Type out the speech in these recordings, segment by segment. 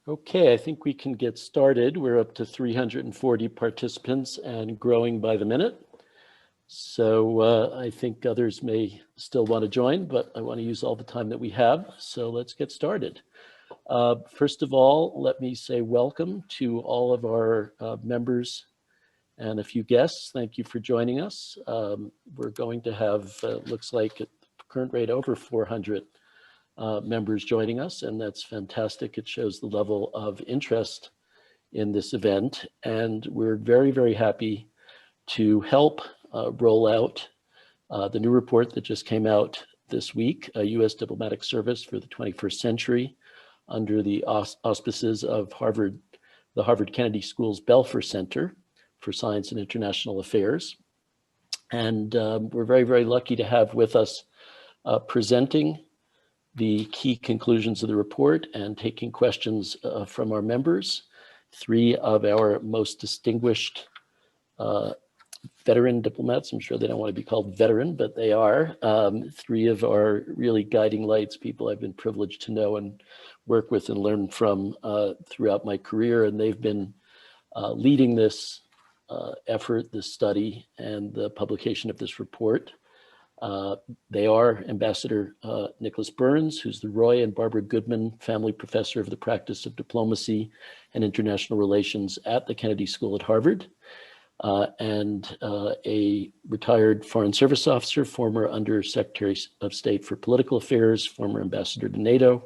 Okay, I think we can get started. We're up to 340 participants and growing by the minute. So I think others may still want to join, but I want to use all the time that we have. So let's get started. First of all, let me say welcome to all of our members and a few guests. Thank you for joining us. We're going to have, looks like at the current rate, over 400 members joining us, and that's fantastic. It shows the level of interest in this event, and we're very, very happy to help roll out the new report that just came out this week, a U.S. Diplomatic Service for the 21st Century, under the auspices of the Harvard Kennedy School's Belfer Center for Science and International Affairs. And we're very, very lucky to have with us presenting the key conclusions of the report and taking questions from our members, three of our most distinguished veteran diplomats. I'm sure they don't want to be called veteran, but they are. Three of our really guiding lights, people I've been privileged to know and work with and learn from throughout my career. And they've been leading this effort, this study, and the publication of this report. They are Ambassador Nicholas Burns, who's the Roy and Barbara Goodman Family Professor of the Practice of Diplomacy and International Relations at the Kennedy School at Harvard, and a retired Foreign Service officer, former Under Secretary of State for Political Affairs, former Ambassador to NATO,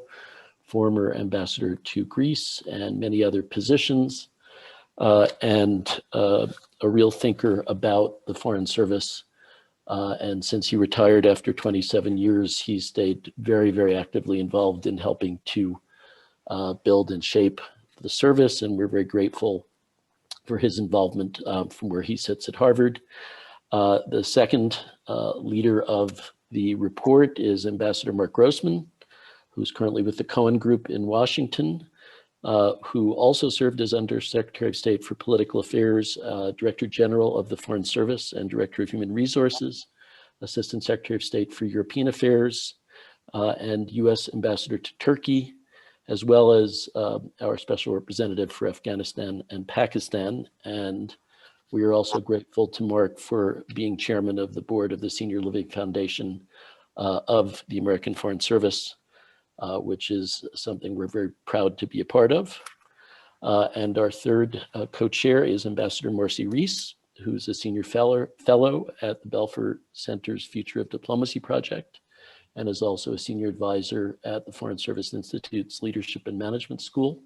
former Ambassador to Greece, and many other positions, and a real thinker about the Foreign Service. And since he retired after 27 years, he stayed very, very actively involved in helping to build and shape the service. And we're very grateful for his involvement from where he sits at Harvard. The second leader of the report is Ambassador Marc Grossman, who's currently with the Cohen Group in Washington, who also served as Under Secretary of State for Political Affairs, Director General of the Foreign Service and Director of Human Resources, Assistant Secretary of State for European Affairs, and U.S. Ambassador to Turkey, as well as our Special Representative for Afghanistan and Pakistan. And we are also grateful to Marc for being Chairman of the Board of the Senior Living Foundation of the American Foreign Service, which is something we're very proud to be a part of. And our third co-chair is Ambassador Marcie Ries, who's a senior fellow at the Belfer Center's Future of Diplomacy Project, and is also a senior advisor at the Foreign Service Institute's Leadership and Management School.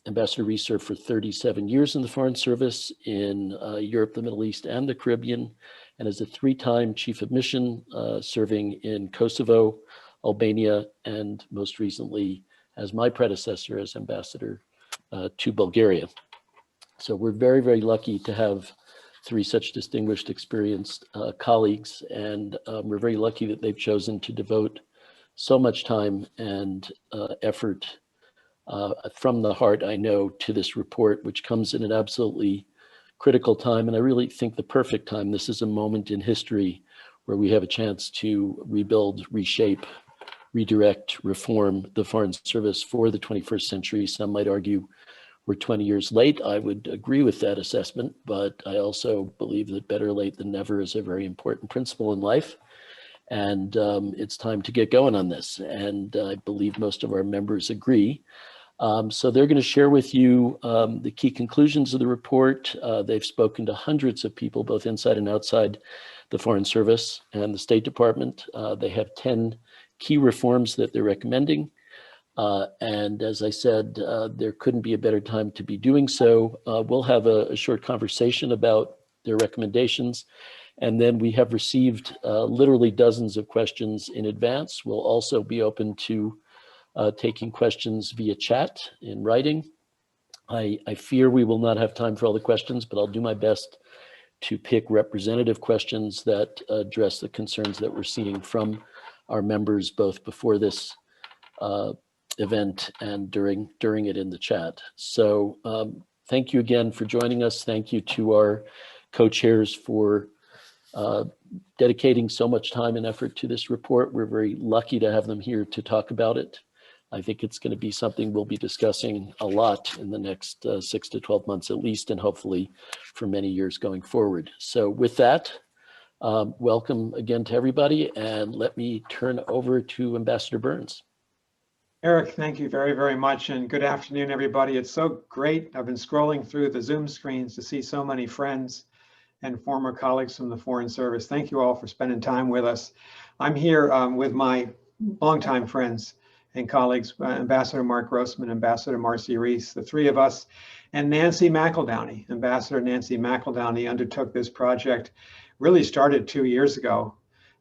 Ambassador Ries served for 37 years in the Foreign Service in Europe, the Middle East, and the Caribbean, and is a three-time chief of mission, serving in Kosovo, Albania, and most recently as my predecessor as ambassador to Bulgaria. So we're very, very lucky to have three such distinguished, experienced colleagues, and we're very lucky that they've chosen to devote so much time and effort from the heart, I know, to this report, which comes in an absolutely critical time, and I really think the perfect time. This is a moment in history where we have a chance to rebuild, reshape, redirect, reform the Foreign Service for the 21st century. Some might argue we're 20 years late. I would agree with that assessment, but I also believe that better late than never is a very important principle in life. And it's time to get going on this. And I believe most of our members agree. So they're going to share with you the key conclusions of the report. They've spoken to hundreds of people, both inside and outside the Foreign Service and the State Department. They have 10 key reforms that they're recommending. And as I said, there couldn't be a better time to be doing so. We'll have a short conversation about their recommendations. And then we have received literally dozens of questions in advance. We'll also be open to taking questions via chat in writing. I fear we will not have time for all the questions, but I'll do my best to pick representative questions that address the concerns that we're seeing from our members, both before this event and during it in the chat. So thank you again for joining us. Thank you to our co-chairs for dedicating so much time and effort to this report. We're very lucky to have them here to talk about it. I think it's going to be something we'll be discussing a lot in the next 6 to 12 months at least, and hopefully for many years going forward. So with that, welcome again to everybody, and let me turn over to Ambassador Burns. Eric, thank you very, very much, and good afternoon, everybody. It's so great. I've been scrolling through the Zoom screens to see so many friends and former colleagues from the Foreign Service. Thank you all for spending time with us. I'm here with my longtime friends and colleagues, Ambassador Marc Grossman, Ambassador Marcie Ries, the three of us, and Nancy McEldowney. Ambassador Nancy McEldowney undertook this project, really started 2 years ago.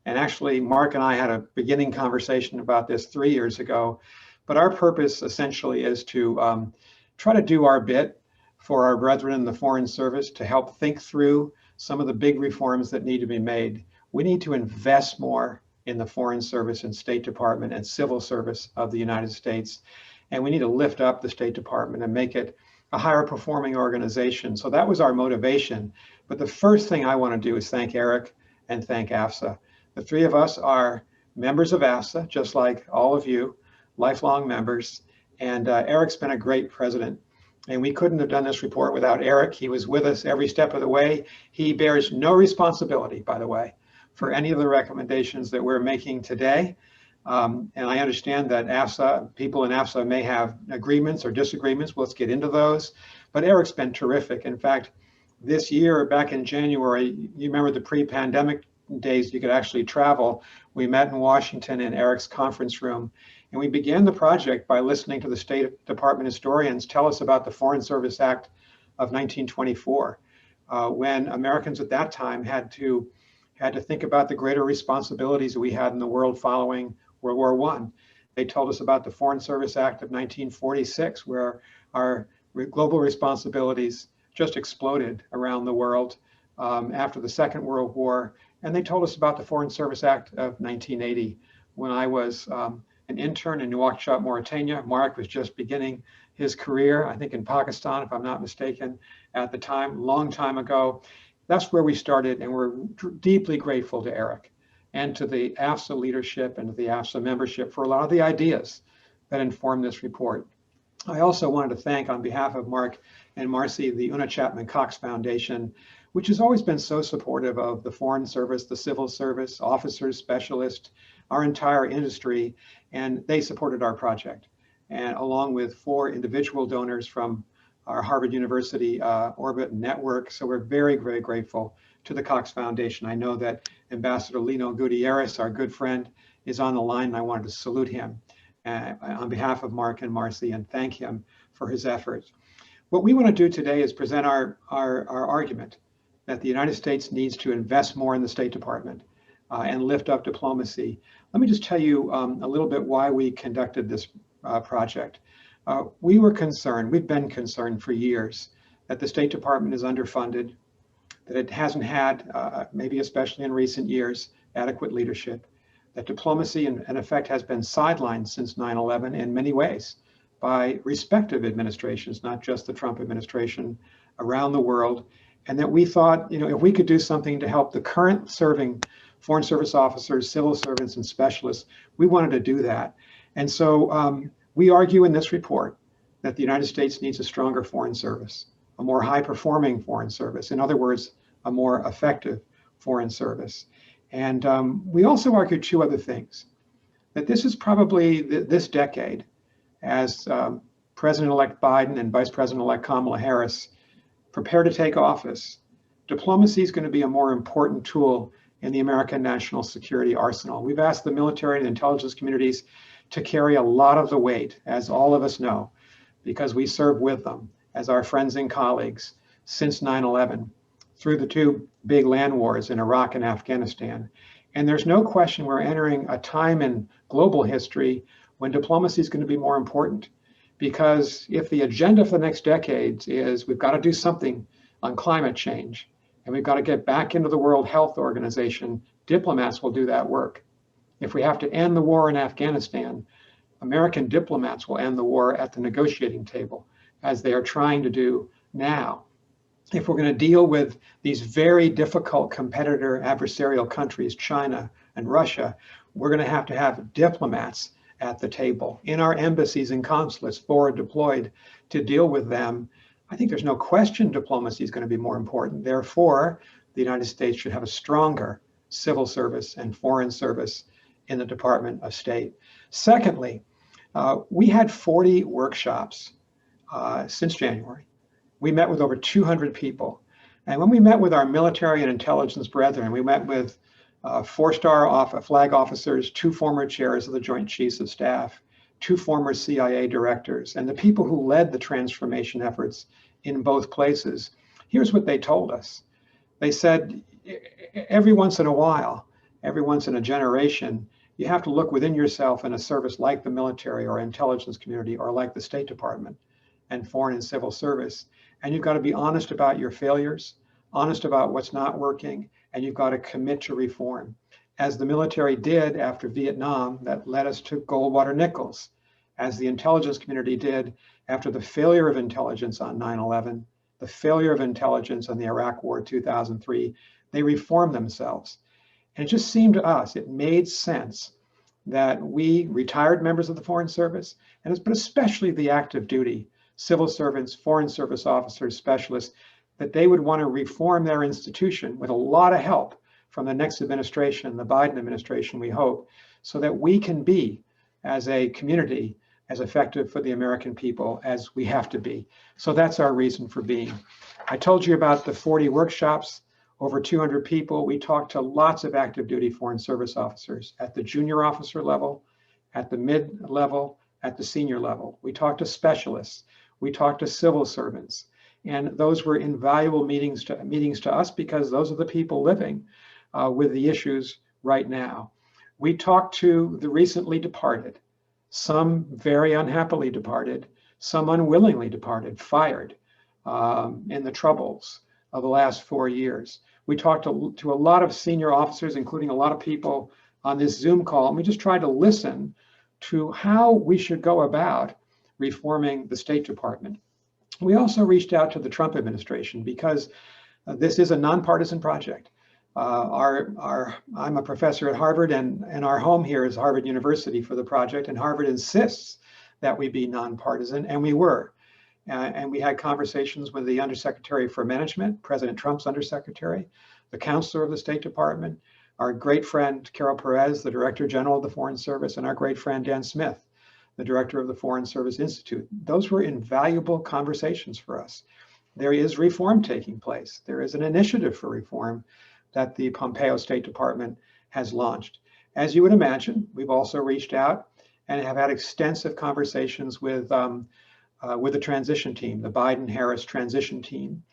And actually, Marc and I had a beginning conversation about this 3 years ago. But our purpose essentially is to try to do our bit for our brethren in the Foreign Service to help think through some of the big reforms that need to be made. We need to invest more in the Foreign Service and State Department and civil service of the United States. And we need to lift up the State Department and make it a higher performing organization. So that was our motivation. But the first thing I want to do is thank Eric and thank AFSA. The three of us are members of AFSA, just like all of you, lifelong members. And Eric's been a great president. And we couldn't have done this report without Eric. He was with us every step of the way. He bears no responsibility, by the way, for any of the recommendations that we're making today. And I understand that AFSA, people in AFSA may have agreements or disagreements. Let's get into those. But Eric's been terrific. In fact, this year, back in January, you remember the pre-pandemic days you could actually travel. We met in Washington in Eric's conference room. And we began the project by listening to the State Department historians tell us about the Foreign Service Act of 1924, when Americans at that time had to think about the greater responsibilities that we had in the world following World War I. They told us about the Foreign Service Act of 1946, where our global responsibilities just exploded around the world after the Second World War. And they told us about the Foreign Service Act of 1980, when I was an intern in Nouakchott, Mauritania. Marc was just beginning his career, I think in Pakistan, if I'm not mistaken, at the time, long time ago. That's where we started, and we're deeply grateful to Eric and to the AFSA leadership and to the AFSA membership for a lot of the ideas that informed this report. I also wanted to thank, on behalf of Marc and Marcie, the Una Chapman Cox Foundation, which has always been so supportive of the Foreign Service, the civil service, officers, specialists, our entire industry, and they supported our project. And along with 4 individual donors from our Harvard University Orbit Network. So we're very, very grateful to the Cox Foundation. I know that Ambassador Lino Gutierrez, our good friend, is on the line, and I wanted to salute him on behalf of Marc and Marcie and thank him for his efforts. What we want to do today is present our argument that the United States needs to invest more in the State Department and lift up diplomacy. Let me just tell you a little bit why we conducted this project. We were concerned, we've been concerned for years, that the State Department is underfunded, that it hasn't had, maybe especially in recent years, adequate leadership, that diplomacy in effect has been sidelined since 9/11 in many ways by respective administrations, not just the Trump administration, around the world. And that we thought, if we could do something to help the current serving Foreign Service officers, civil servants, and specialists, we wanted to do that. And so we argue in this report that the United States needs a stronger Foreign Service, a more high-performing Foreign Service. In other words, a more effective Foreign Service. And we also argue 2 other things, that this is probably this decade, as President-elect Biden and Vice President-elect Kamala Harris prepare to take office, diplomacy is going to be a more important tool in the American national security arsenal. We've asked the military and intelligence communities to carry a lot of the weight, as all of us know, because we serve with them as our friends and colleagues since 9/11, through the 2 big land wars in Iraq and Afghanistan. And there's no question we're entering a time in global history when diplomacy is going to be more important. Because if the agenda for the next decades is we've got to do something on climate change, and we've got to get back into the World Health Organization, diplomats will do that work. If we have to end the war in Afghanistan, American diplomats will end the war at the negotiating table, as they are trying to do now. If we're going to deal with these very difficult competitor adversarial countries, China and Russia, we're going to have diplomats at the table. In our embassies and consulates forward deployed to deal with them, I think there's no question diplomacy is going to be more important. Therefore, the United States should have a stronger civil service and foreign service in the Department of State. Secondly, we had 40 workshops since January. We met with over 200 people. And when we met with our military and intelligence brethren, we met with 4-star flag officers, 2 former chairs of the Joint Chiefs of Staff, 2 former CIA directors, and the people who led the transformation efforts in both places. Here's what they told us. They said, every once in a while, every once in a generation, you have to look within yourself in a service like the military or intelligence community or like the State Department and foreign and civil service. And you've got to be honest about your failures, honest about what's not working, and you've got to commit to reform. As the military did after Vietnam, that led us to Goldwater Nichols. As the intelligence community did after the failure of intelligence on 9/11, the failure of intelligence on the Iraq War 2003, they reformed themselves. And it just seemed to us, it made sense that we retired members of the Foreign Service, but especially the active duty civil servants, foreign service officers, specialists, that they would want to reform their institution with a lot of help from the next administration, the Biden administration, we hope, so that we can be, as a community, as effective for the American people as we have to be. So that's our reason for being. I told you about the 40 workshops, over 200 people. We talked to lots of active duty foreign service officers at the junior officer level, at the mid level, at the senior level. We talked to specialists. We talked to civil servants. And those were invaluable meetings to us because those are the people living with the issues right now. We talked to the recently departed, some very unhappily departed, some unwillingly departed, fired in the troubles of the last 4 years. We talked to a lot of senior officers, including a lot of people on this Zoom call, and we just tried to listen to how we should go about reforming the State Department. We also reached out to the Trump administration because this is a nonpartisan project. I'm a professor at Harvard, and our home here is Harvard University for the project, and Harvard insists that we be nonpartisan, and we were. And we had conversations with the Undersecretary for Management, President Trump's undersecretary, the counselor of the State Department, our great friend Carol Perez, the Director General of the Foreign Service, and our great friend Dan Smith, the Director of the Foreign Service Institute. Those were invaluable conversations for us. There is reform taking place. There is an initiative for reform that the Pompeo State Department has launched. As you would imagine, we've also reached out and have had extensive conversations with the transition team, the Biden-Harris transition team.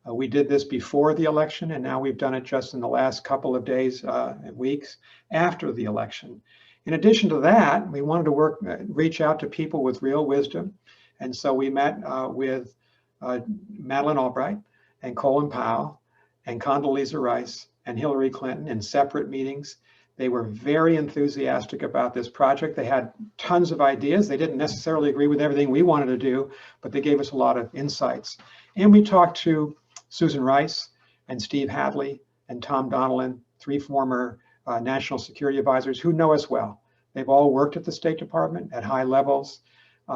We did this before the election, and now we've done it just in the last couple of days and weeks after the election. In addition to that, we wanted to reach out to people with real wisdom. And so we met with Madeleine Albright and Colin Powell and Condoleezza Rice and Hillary Clinton in separate meetings. They were very enthusiastic about this project. They had tons of ideas. They didn't necessarily agree with everything we wanted to do, but they gave us a lot of insights. And we talked to Susan Rice and Steve Hadley and Tom Donilon, 3 former national security advisors who know us well. They've all worked at the State Department at high levels.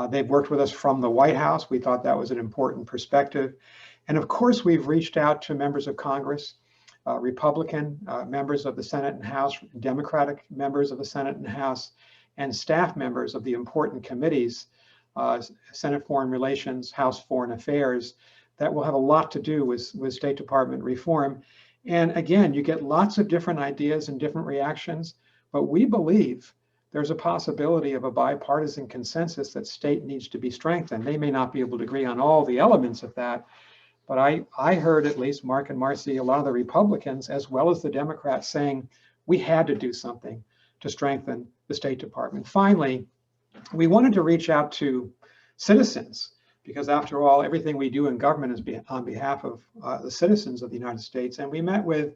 They've worked with us from the White House. We thought that was an important perspective. And of course, we've reached out to members of Congress, Republican members of the Senate and House, Democratic members of the Senate and House, and staff members of the important committees, Senate Foreign Relations, House Foreign Affairs, that will have a lot to do with State Department reform. And again, you get lots of different ideas and different reactions, but we believe there's a possibility of a bipartisan consensus that state needs to be strengthened. They may not be able to agree on all the elements of that, but I heard at least Marc and Marcie, a lot of the Republicans, as well as the Democrats, saying we had to do something to strengthen the State Department. Finally, we wanted to reach out to citizens, because after all, everything we do in government is on behalf of the citizens of the United States. And we met with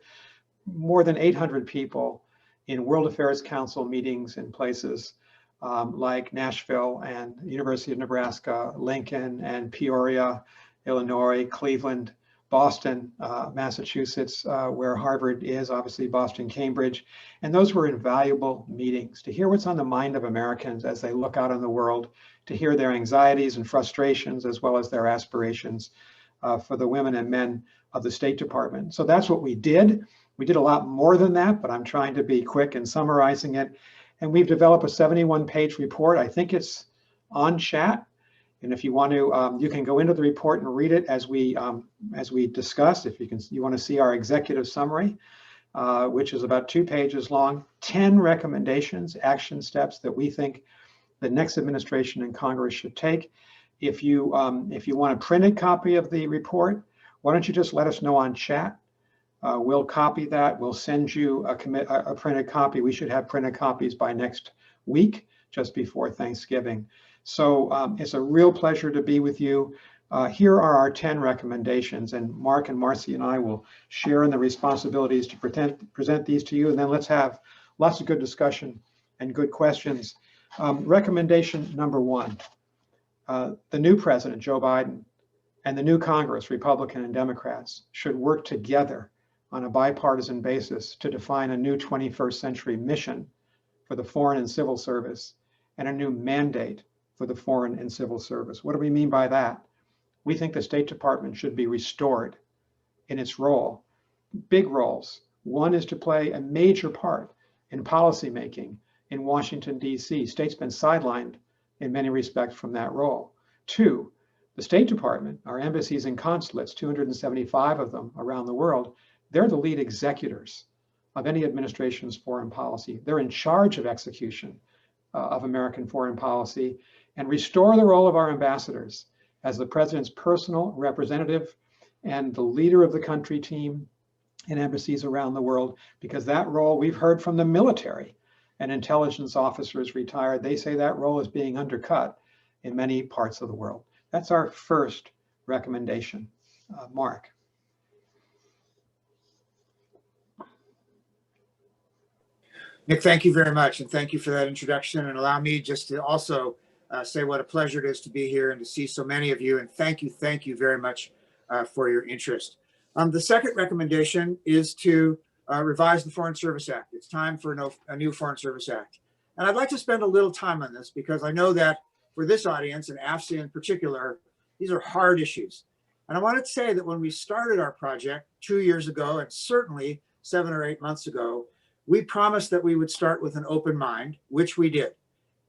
more than 800 people in World Affairs Council meetings in places like Nashville and University of Nebraska, Lincoln and Peoria, Illinois, Cleveland, Boston, Massachusetts, where Harvard is, obviously Boston, Cambridge. And those were invaluable meetings to hear what's on the mind of Americans as they look out in the world, to hear their anxieties and frustrations, as well as their aspirations for the women and men of the State Department. So that's what we did. We did a lot more than that, but I'm trying to be quick in summarizing it. And we've developed a 71-page report. I think it's on chat. And if you want to, you can go into the report and read it as we discuss. If you want to see our executive summary, which is about 2 pages long, 10 recommendations, action steps that we think the next administration and Congress should take. If you want a printed copy of the report, why don't you just let us know on chat? We'll copy that. We'll send you a printed copy. We should have printed copies by next week, just before Thanksgiving. So it's a real pleasure to be with you. Here are our 10 recommendations, and Marc and Marcie and I will share in the responsibilities to present these to you, and then let's have lots of good discussion and good questions. Recommendation number 1, the new president, Joe Biden, and the new Congress, Republican and Democrats, should work together on a bipartisan basis to define a new 21st century mission for the Foreign and Civil Service and a new mandate for the Foreign and Civil Service. What do we mean by that? We think the State Department should be restored in its role, big roles. One is to play a major part in policymaking in Washington, D.C. State's been sidelined in many respects from that role. 2, the State Department, our embassies and consulates, 275 of them around the world, they're the lead executors of any administration's foreign policy. They're in charge of execution of American foreign policy, and restore the role of our ambassadors as the president's personal representative and the leader of the country team in embassies around the world, because that role, we've heard from the military and intelligence officers retired, they say that role is being undercut in many parts of the world. That's our first recommendation. Marc. Nick, thank you very much. And thank you for that introduction. And allow me just to also say what a pleasure it is to be here and to see so many of you. And thank you very much for your interest. The second recommendation is to revise the Foreign Service Act. It's time for a new Foreign Service Act. And I'd like to spend a little time on this because I know that for this audience, and AFSA in particular, these are hard issues. And I wanted to say that when we started our project 2 years ago, and certainly 7 or 8 months ago, we promised that we would start with an open mind, which we did.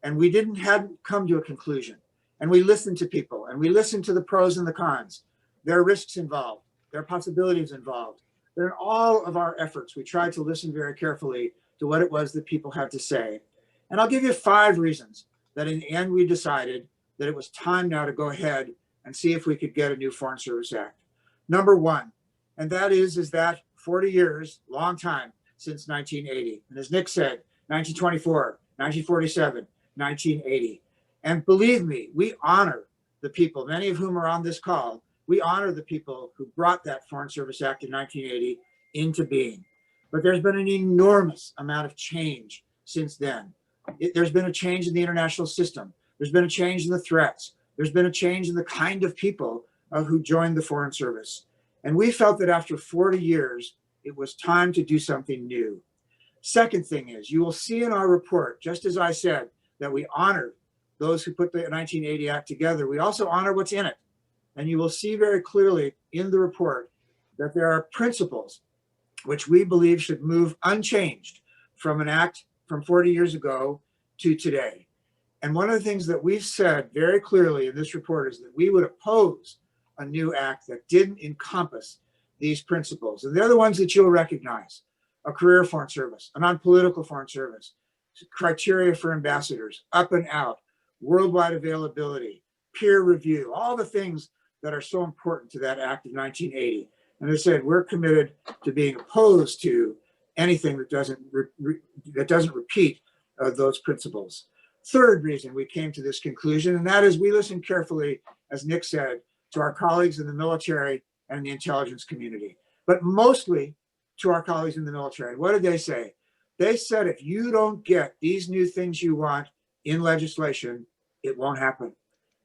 And we hadn't come to a conclusion. And we listened to people, and we listened to the pros and the cons. There are risks involved. There are possibilities involved. But in all of our efforts, we tried to listen very carefully to what it was that people had to say. And I'll give you 5 reasons that in the end we decided that it was time now to go ahead and see if we could get a new Foreign Service Act. Number 1, and that is that 40 years, long time, since 1980. And as Nick said, 1924, 1947, 1980. And believe me, we honor the people, many of whom are on this call, we honor the people who brought that Foreign Service Act in 1980 into being. But there's been an enormous amount of change since then. There's been a change in the international system. There's been a change in the threats. There's been a change in the kind of people who joined the Foreign Service. And we felt that after 40 years, it was time to do something new. Second thing is, you will see in our report, just as I said, that we honor those who put the 1980 Act together. We also honor what's in it. And you will see very clearly in the report that there are principles which we believe should move unchanged from an act from 40 years ago to today. And one of the things that we've said very clearly in this report is that we would oppose a new act that didn't encompass these principles. And they're the ones that you'll recognize: a career foreign service, a non-political foreign service, criteria for ambassadors, up and out, worldwide availability, peer review, all the things that are so important to that act of 1980. And as I said, we're committed to being opposed to anything that doesn't repeat those principles. Third reason we came to this conclusion, and that is we listened carefully, as Nick said, to our colleagues in the military and the intelligence community, but mostly to our colleagues in the military. What did they say? They said, if you don't get these new things you want in legislation, it won't happen.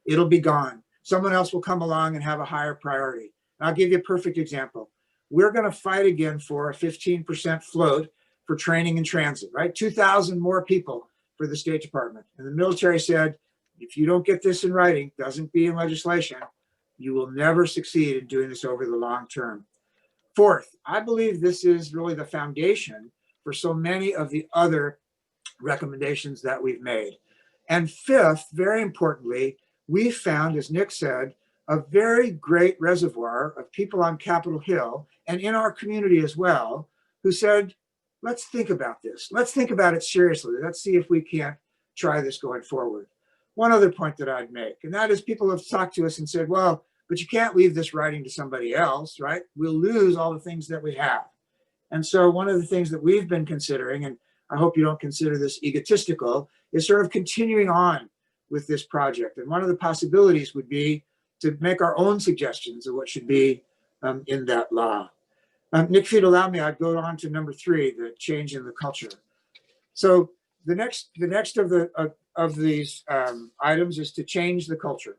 It'll be gone. Someone else will come along and have a higher priority. And I'll give you a perfect example. We're going to fight again for a 15% float for training in transit, right? 2,000 more people for the State Department. And the military said, if you don't get this in writing, doesn't be in legislation, you will never succeed in doing this over the long term. Fourth, I believe this is really the foundation for so many of the other recommendations that we've made. And fifth, very importantly, we found, as Nick said, a very great reservoir of people on Capitol Hill and in our community as well, who said, let's think about this. Let's think about it seriously. Let's see if we can't try this going forward. One other point that I'd make, and that is people have talked to us and said, well, but you can't leave this writing to somebody else, right? We'll lose all the things that we have. And so one of the things that we've been considering, and I hope you don't consider this egotistical, is sort of continuing on with this project. And one of the possibilities would be to make our own suggestions of what should be in that law. Nick, if you'd allow me, I'd go on to number 3, the change in the culture. So the next of these items is to change the culture.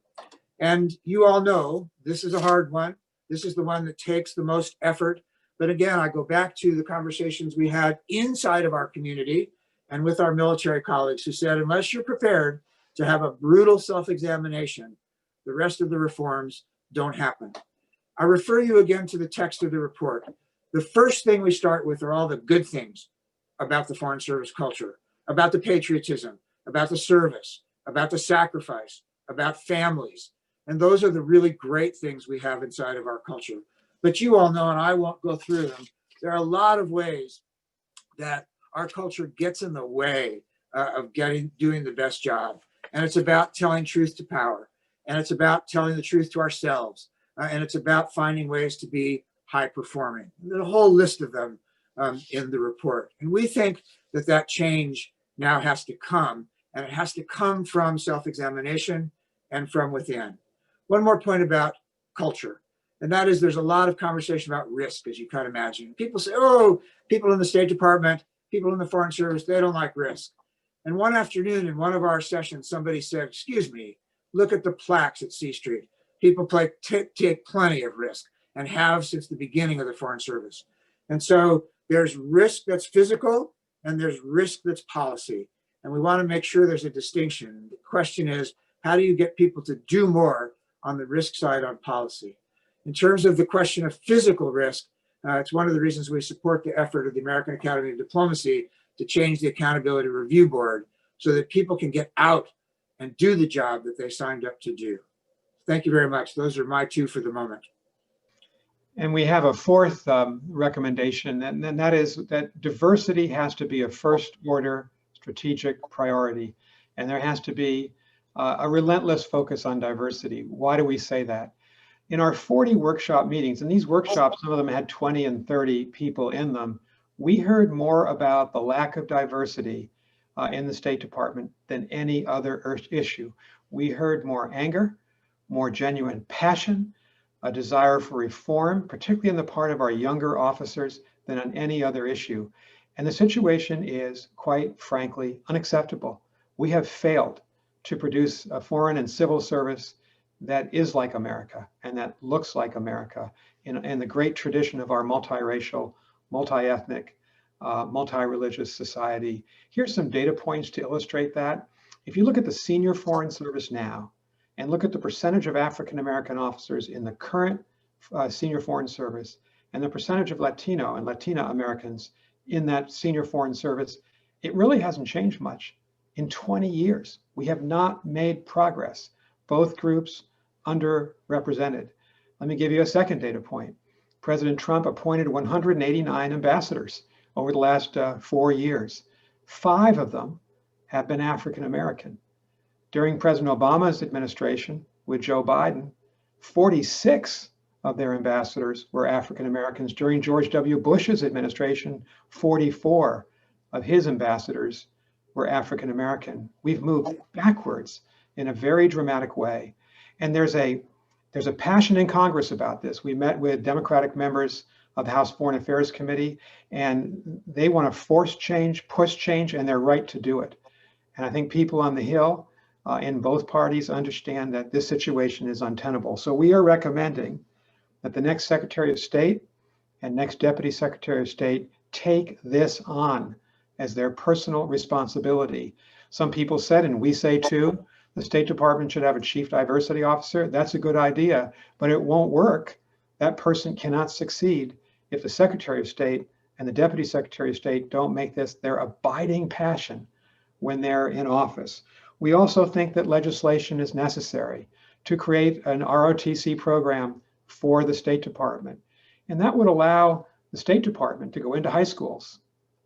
And you all know this is a hard one. This is the one that takes the most effort. But again, I go back to the conversations we had inside of our community and with our military colleagues who said, unless you're prepared to have a brutal self-examination, the rest of the reforms don't happen. I refer you again to the text of the report. The first thing we start with are all the good things about the Foreign Service culture, about the patriotism, about the service, about the sacrifice, about families. And those are the really great things we have inside of our culture. But you all know, and I won't go through them, there are a lot of ways that our culture gets in the way of doing the best job. And it's about telling truth to power. And it's about telling the truth to ourselves. And it's about finding ways to be high performing. There's a whole list of them in the report. And we think that that change now has to come, and it has to come from self-examination and from within. One more point about culture, and that is there's a lot of conversation about risk, as you can imagine. People say, oh, people in the State Department, people in the Foreign Service, they don't like risk. And one afternoon in one of our sessions, somebody said, excuse me, look at the plaques at C Street. People take plenty of risk and have since the beginning of the Foreign Service. And so there's risk that's physical and there's risk that's policy. And we want to make sure there's a distinction. The question is, how do you get people to do more on the risk side on policy? In terms of the question of physical risk, it's one of the reasons we support the effort of the American Academy of Diplomacy to change the Accountability Review Board so that people can get out and do the job that they signed up to do. Thank you very much. Those are my 2 for the moment. And we have a fourth recommendation, and that is that diversity has to be a first order strategic priority. And there has to be a relentless focus on diversity. Why do we say that? In our 40 workshop meetings, and these workshops, some of them had 20 and 30 people in them, we heard more about the lack of diversity in the State Department than any other issue. We heard more anger, more genuine passion, a desire for reform, particularly on the part of our younger officers, than on any other issue. And the situation is, quite frankly, unacceptable. We have failed to produce a foreign and civil service that is like America and that looks like America in the great tradition of our multiracial, multi-ethnic, multi-religious society. Here's some data points to illustrate that. If you look at the senior Foreign Service now and look at the percentage of African-American officers in the current senior Foreign Service and the percentage of Latino and Latina Americans in that senior Foreign Service, it really hasn't changed much. In 20 years, we have not made progress. Both groups underrepresented. Let me give you a second data point. President Trump appointed 189 ambassadors over the last 4 years. 5 of them have been African American. During President Obama's administration with Joe Biden, 46 of their ambassadors were African Americans. During George W. Bush's administration, 44 of his ambassadors were African American. We've moved backwards in a very dramatic way. And there's a passion in Congress about this. We met with Democratic members of the House Foreign Affairs Committee, and they want to force change, push change, and they're right to do it. And I think people on the Hill in both parties understand that this situation is untenable. So we are recommending that the next Secretary of State and next Deputy Secretary of State take this on as their personal responsibility. Some people said, and we say too, the State Department should have a Chief Diversity Officer. That's a good idea, but it won't work. That person cannot succeed if the Secretary of State and the Deputy Secretary of State don't make this their abiding passion when they're in office. We also think that legislation is necessary to create an ROTC program for the State Department. And that would allow the State Department to go into high schools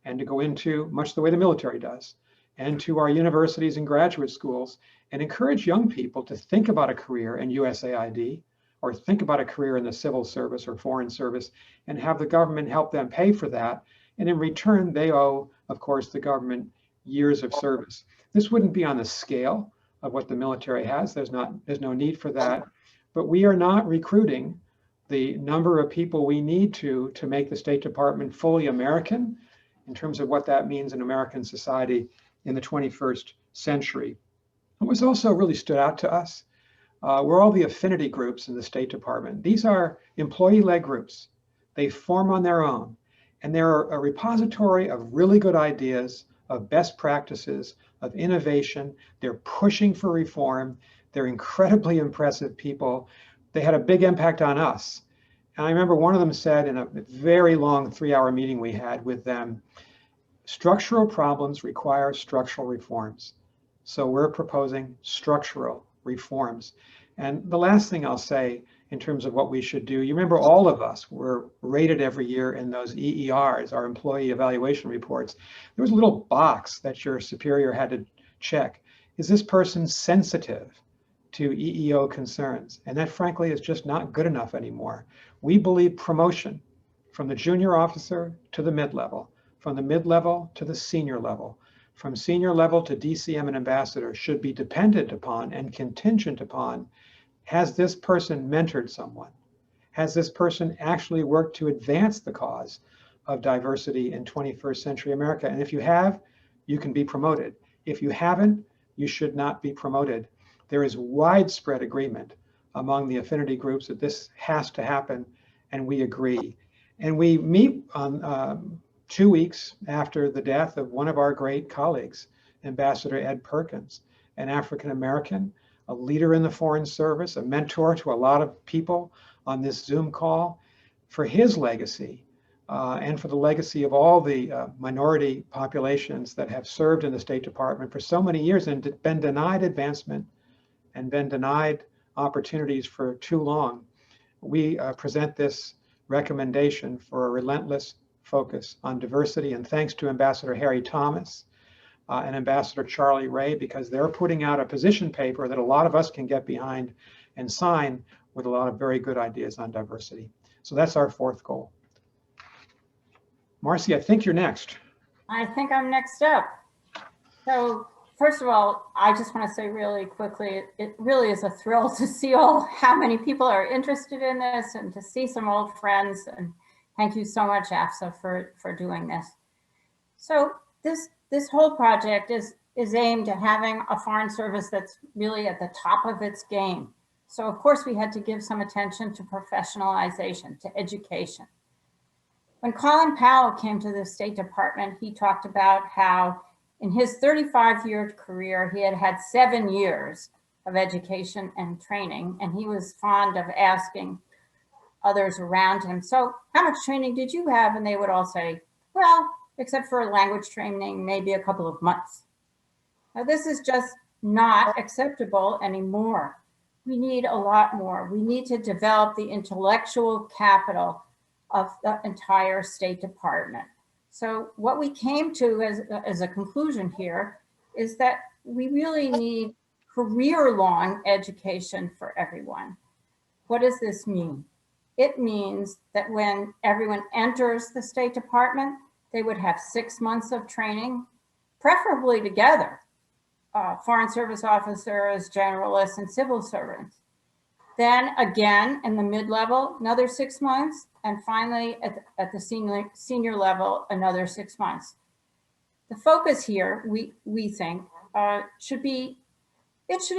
and to go into much the way the military does, and to our universities and graduate schools, and encourage young people to think about a career in USAID or think about a career in the civil service or foreign service, and have the government help them pay for that. And in return, they owe, of course, the government years of service. This wouldn't be on the scale of what the military has. There's no need for that. But we are not recruiting the number of people we need to make the State Department fully American in terms of what that means in American society in the 21st century. What was also really stood out to us were all the affinity groups in the State Department. These are employee-led groups. They form on their own, and they're a repository of really good ideas, of best practices, of innovation. They're pushing for reform. They're incredibly impressive people. They had a big impact on us. And I remember one of them said in a very long 3-hour meeting we had with them, structural problems require structural reforms. So we're proposing structural reforms. And the last thing I'll say in terms of what we should do, you remember all of us were rated every year in those EERs, our employee evaluation reports. There was a little box that your superior had to check. Is this person sensitive to EEO concerns? And that frankly is just not good enough anymore. We believe promotion from the junior officer to the mid-level, from the mid-level to the senior level, from senior level to DCM and ambassador should be dependent upon and contingent upon, has this person mentored someone? Has this person actually worked to advance the cause of diversity in 21st century America? And if you have, you can be promoted. If you haven't, you should not be promoted. There is widespread agreement among the affinity groups that this has to happen, and we agree. And we meet on 2 weeks after the death of one of our great colleagues, Ambassador Ed Perkins, an African-American, a leader in the Foreign Service, a mentor to a lot of people on this Zoom call, for his legacy and for the legacy of all the minority populations that have served in the State Department for so many years and been denied advancement and been denied opportunities for too long. We present this recommendation for a relentless focus on diversity, and thanks to Ambassador Harry Thomas and Ambassador Charlie Ray, because they're putting out a position paper that a lot of us can get behind and sign with a lot of very good ideas on diversity. So that's our fourth goal. Marcie, I think you're next. I think I'm next up. So first of all, I just want to say really quickly, it really is a thrill to see how many people are interested in this and to see some old friends. And thank you so much, AFSA, for doing this. So this whole project is aimed at having a foreign service that's really at the top of its game. So of course we had to give some attention to professionalization, to education. When Colin Powell came to the State Department, he talked about how in his 35-year career, he had had 7 years of education and training, and he was fond of asking others around him, so how much training did you have? And they would all say, well, except for language training, maybe a couple of months. Now, this is just not acceptable anymore. We need a lot more. We need to develop the intellectual capital of the entire State Department. So what we came to as a conclusion here is that we really need career-long education for everyone. What does this mean? It means that when everyone enters the State Department, they would have 6 months of training, preferably together, foreign service officers, generalists, and civil servants. Then again, in the mid-level, another 6 months, and finally at the senior level, another 6 months. The focus here, we think, should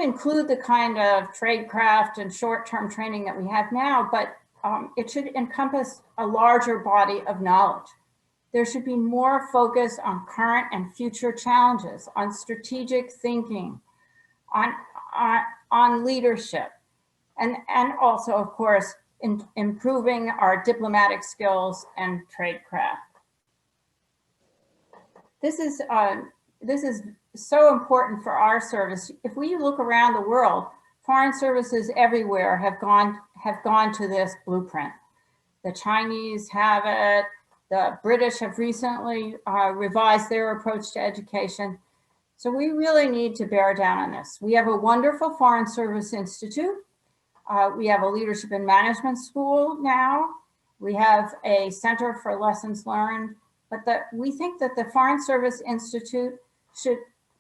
include the kind of tradecraft and short-term training that we have now, but it should encompass a larger body of knowledge. There should be more focus on current and future challenges, on strategic thinking, on leadership, and also, of course, improving our diplomatic skills and tradecraft. This is so important for our service. If we look around the world, foreign services everywhere have gone to this blueprint. The Chinese have it. The British have recently revised their approach to education. So we really need to bear down on this. We have a wonderful Foreign Service Institute. We have a Leadership and Management School now. We have a Center for Lessons Learned. But we think that the Foreign Service Institute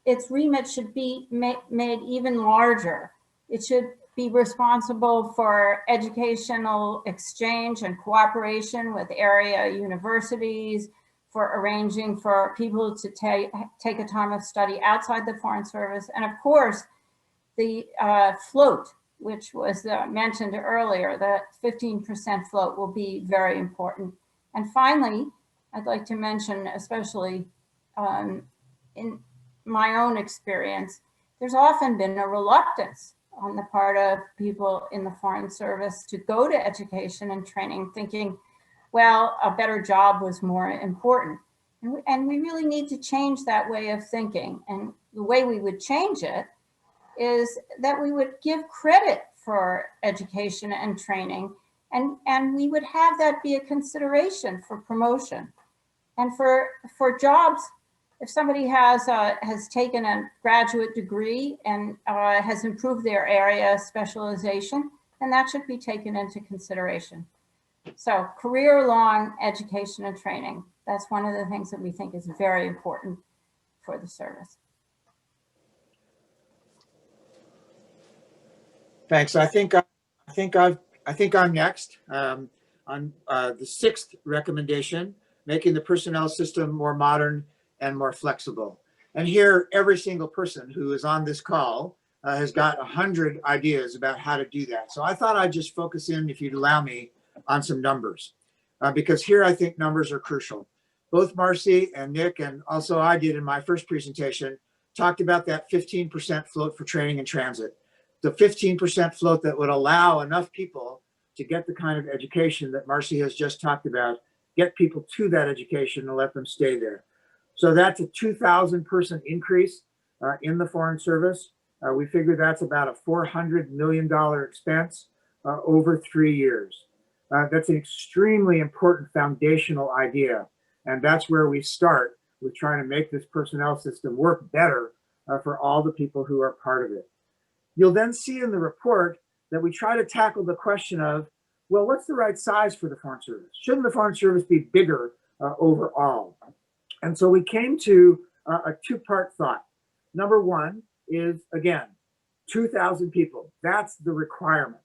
its remit should be made even larger. It should be responsible for educational exchange and cooperation with area universities, for arranging for people to take a time of study outside the Foreign Service. And of course, the float, which was mentioned earlier, the 15% float will be very important. And finally, I'd like to mention, especially in my own experience, there's often been a reluctance on the part of people in the Foreign Service to go to education and training, thinking, well, a better job was more important. And we really need to change that way of thinking. And the way we would change it is that we would give credit for education and training, and we would have that be a consideration for promotion. And for jobs, if somebody has taken a graduate degree and has improved their area of specialization, then that should be taken into consideration. So career-long education and training, that's one of the things that we think is very important for the service. Thanks. I think I'm next on the sixth recommendation, making the personnel system more modern and more flexible. And here, every single person who is on this call has got 100 ideas about how to do that. So I thought I'd just focus in, if you'd allow me, on some numbers, because here I think numbers are crucial. Both Marcie and Nick, and also I did in my first presentation, talked about that 15% float for training and transit. The 15% float that would allow enough people to get the kind of education that Marcie has just talked about, get people to that education and let them stay there. So that's a 2,000 person increase in the Foreign Service. We figure that's about a $400 million expense over 3 years. That's an extremely important foundational idea. And that's where we start with trying to make this personnel system work better for all the people who are part of it. You'll then see in the report that we try to tackle the question of, well, what's the right size for the Foreign Service? Shouldn't the Foreign Service be bigger overall? And so we came to a two-part thought. Number one is, again, 2,000 people. That's the requirement.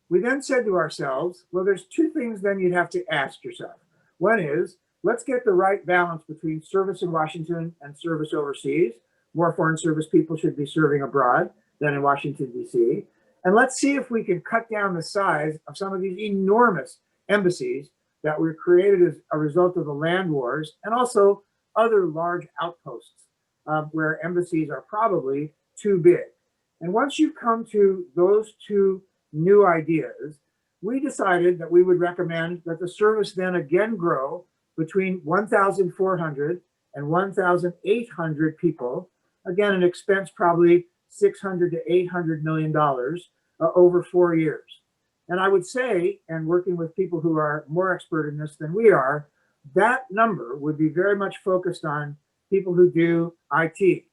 We then said to ourselves, well, there's two things then you'd have to ask yourself. One is, let's get the right balance between service in Washington and service overseas. More Foreign Service people should be serving abroad than in Washington, D.C. And let's see if we can cut down the size of some of these enormous embassies that were created as a result of the land wars, and also other large outposts where embassies are probably too big. And once you come to those two new ideas, we decided that we would recommend that the service then again grow between 1,400 and 1,800 people. Again, an expense probably $600 to $800 million over 4 years. And I would say, and working with people who are more expert in this than we are, that number would be very much focused on people who do IT,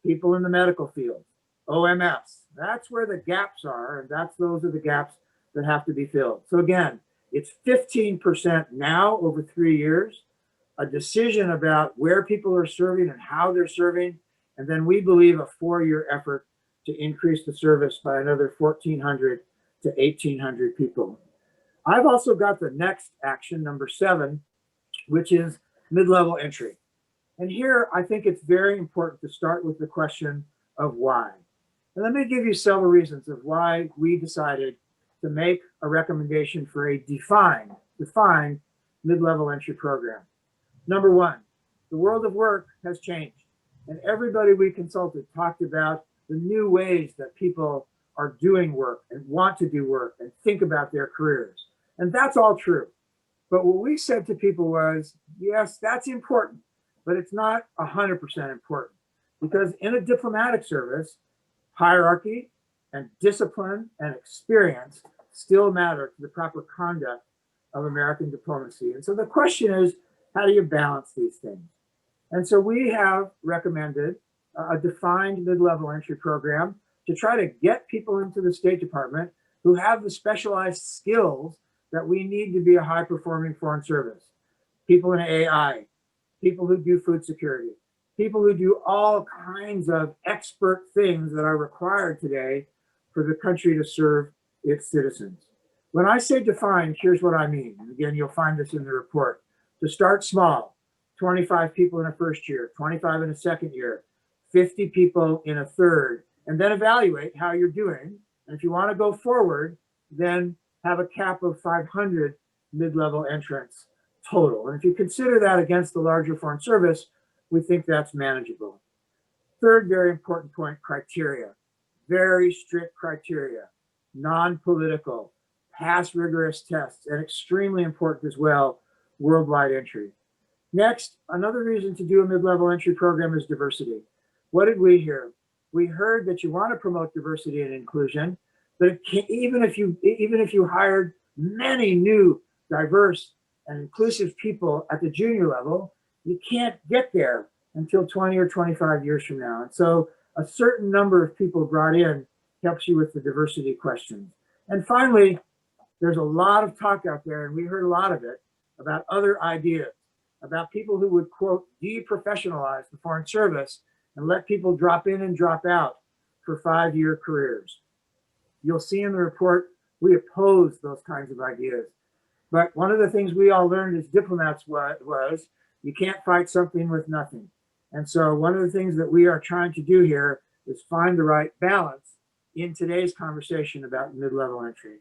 people in the medical field, OMS. That's where the gaps are, and those are the gaps that have to be filled. So again, it's 15% now over 3 years, a decision about where people are serving and how they're serving, and then we believe a 4-year effort to increase the service by another 1,400 to 1,800 people. I've also got the next action, number 7, which is mid-level entry. And here, I think it's very important to start with the question of why. And let me give you several reasons of why we decided to make a recommendation for a defined mid-level entry program. Number one, the world of work has changed, and everybody we consulted talked about the new ways that people are doing work and want to do work and think about their careers. And that's all true. But what we said to people was, yes, that's important, but it's not 100% important, because in a diplomatic service, hierarchy and discipline and experience still matter to the proper conduct of American diplomacy. And so the question is, how do you balance these things? And so we have recommended a defined mid-level entry program to try to get people into the State Department who have the specialized skills that we need to be a high-performing foreign service. People in AI, people who do food security, people who do all kinds of expert things that are required today for the country to serve its citizens. When I say defined, here's what I mean. And again, you'll find this in the report. To start small, 25 people in a first year, 25 in a second year, 50 people in a third, and then evaluate how you're doing. And if you want to go forward, then have a cap of 500 mid-level entrants total. And if you consider that against the larger foreign service, we think that's manageable. Third very important point, criteria. Very strict criteria, non-political, pass rigorous tests, and extremely important as well, worldwide entry. Next, another reason to do a mid-level entry program is diversity. What did we hear? We heard that you want to promote diversity and inclusion, but even if you hired many new, diverse, and inclusive people at the junior level, you can't get there until 20 or 25 years from now. And so a certain number of people brought in helps you with the diversity questions. And finally, there's a lot of talk out there, and we heard a lot of it, about other ideas, about people who would, quote, deprofessionalize the foreign service and let people drop in and drop out for 5-year careers. You'll see in the report, we oppose those kinds of ideas. But one of the things we all learned as diplomats was you can't fight something with nothing. And so one of the things that we are trying to do here is find the right balance in today's conversation about mid-level entry.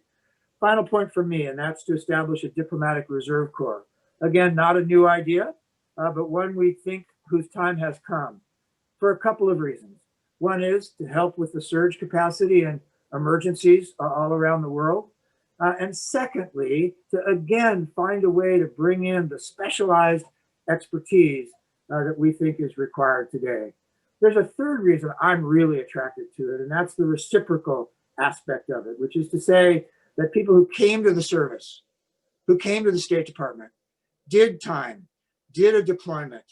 Final point for me, and that's to establish a diplomatic reserve corps. Again, not a new idea, but one we think whose time has come for a couple of reasons. One is to help with the surge capacity and emergencies all around the world. And secondly, to again find a way to bring in the specialized expertise that we think is required today. There's a third reason I'm really attracted to it, and that's the reciprocal aspect of it, which is to say that people who came to the service, who came to the State Department, did time, did a deployment,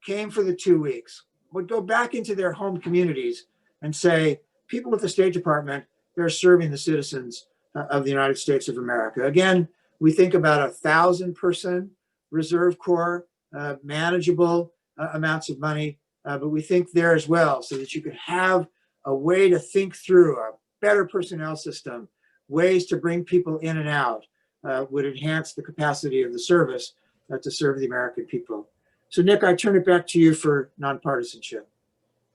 came for the 2 weeks, would go back into their home communities and say, people at the State Department, they're serving the citizens of the United States of America. Again, we think about 1,000-person reserve corps, manageable amounts of money, but we think there as well, so that you could have a way to think through a better personnel system, ways to bring people in and out, would enhance the capacity of the service to serve the American people. So Nick, I turn it back to you for nonpartisanship.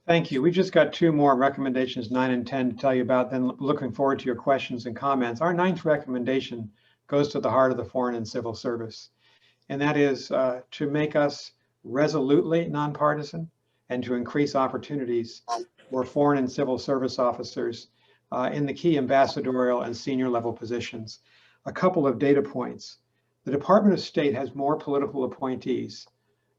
Thank you. We just got 2 more recommendations, 9 and 10, to tell you about, then looking forward to your questions and comments. Our 9th recommendation goes to the heart of the foreign and civil service, and that is to make us resolutely nonpartisan and to increase opportunities for foreign and civil service officers in the key ambassadorial and senior level positions. A couple of data points. The Department of State has more political appointees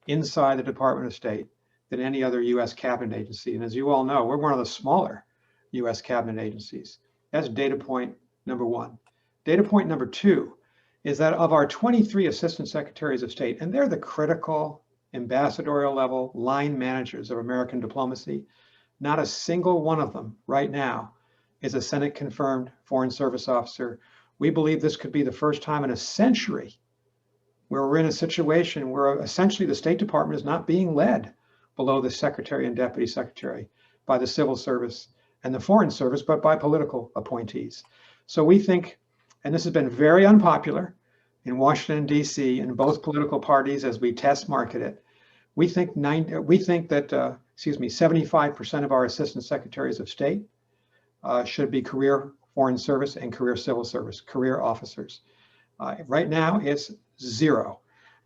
inside the Department of State than any other US cabinet agency. And as you all know, we're one of the smaller US cabinet agencies. That's data point number 1. Data point number 2 is that of our 23 assistant secretaries of state, and they're the critical ambassadorial level line managers of American diplomacy, not a single one of them right now is a Senate confirmed foreign service officer. We believe this could be the first time in a century where we're in a situation where essentially the State Department is not being led below the secretary and deputy secretary by the civil service and the foreign service, but by political appointees. So we think, and this has been very unpopular in Washington, D.C., in both political parties as we test market it, we think that 75% of our assistant secretaries of state should be career foreign service and career civil service, career officers. Right now, it's 0.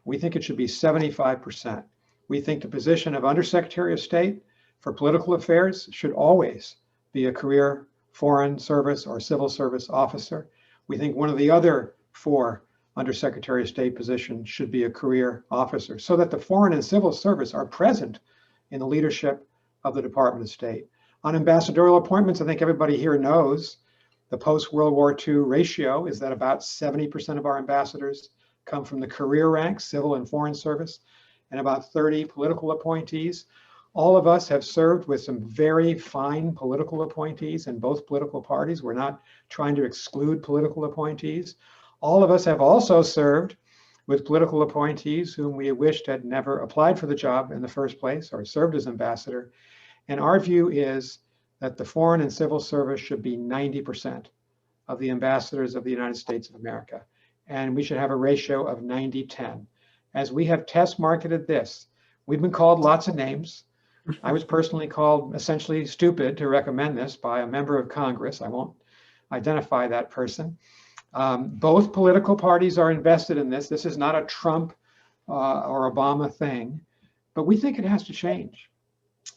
We think it should be 75%. We think the position of Undersecretary of State for Political Affairs should always be a career foreign service or civil service officer. We think one of the other 4 Undersecretary of State positions should be a career officer, so that the foreign and civil service are present in the leadership of the Department of State. On ambassadorial appointments, I think everybody here knows the post-World War II ratio is that about 70% of our ambassadors come from the career ranks, civil and foreign service, and about 30 political appointees. All of us have served with some very fine political appointees in both political parties. We're not trying to exclude political appointees. All of us have also served with political appointees whom we wished had never applied for the job in the first place or served as ambassador. And our view is that the foreign and civil service should be 90% of the ambassadors of the United States of America. And we should have a ratio of 90-10. As we have test marketed this, we've been called lots of names. I was personally called essentially stupid to recommend this by a member of Congress. I won't identify that person. Both political parties are invested in this. This is not a Trump or Obama thing, but we think it has to change.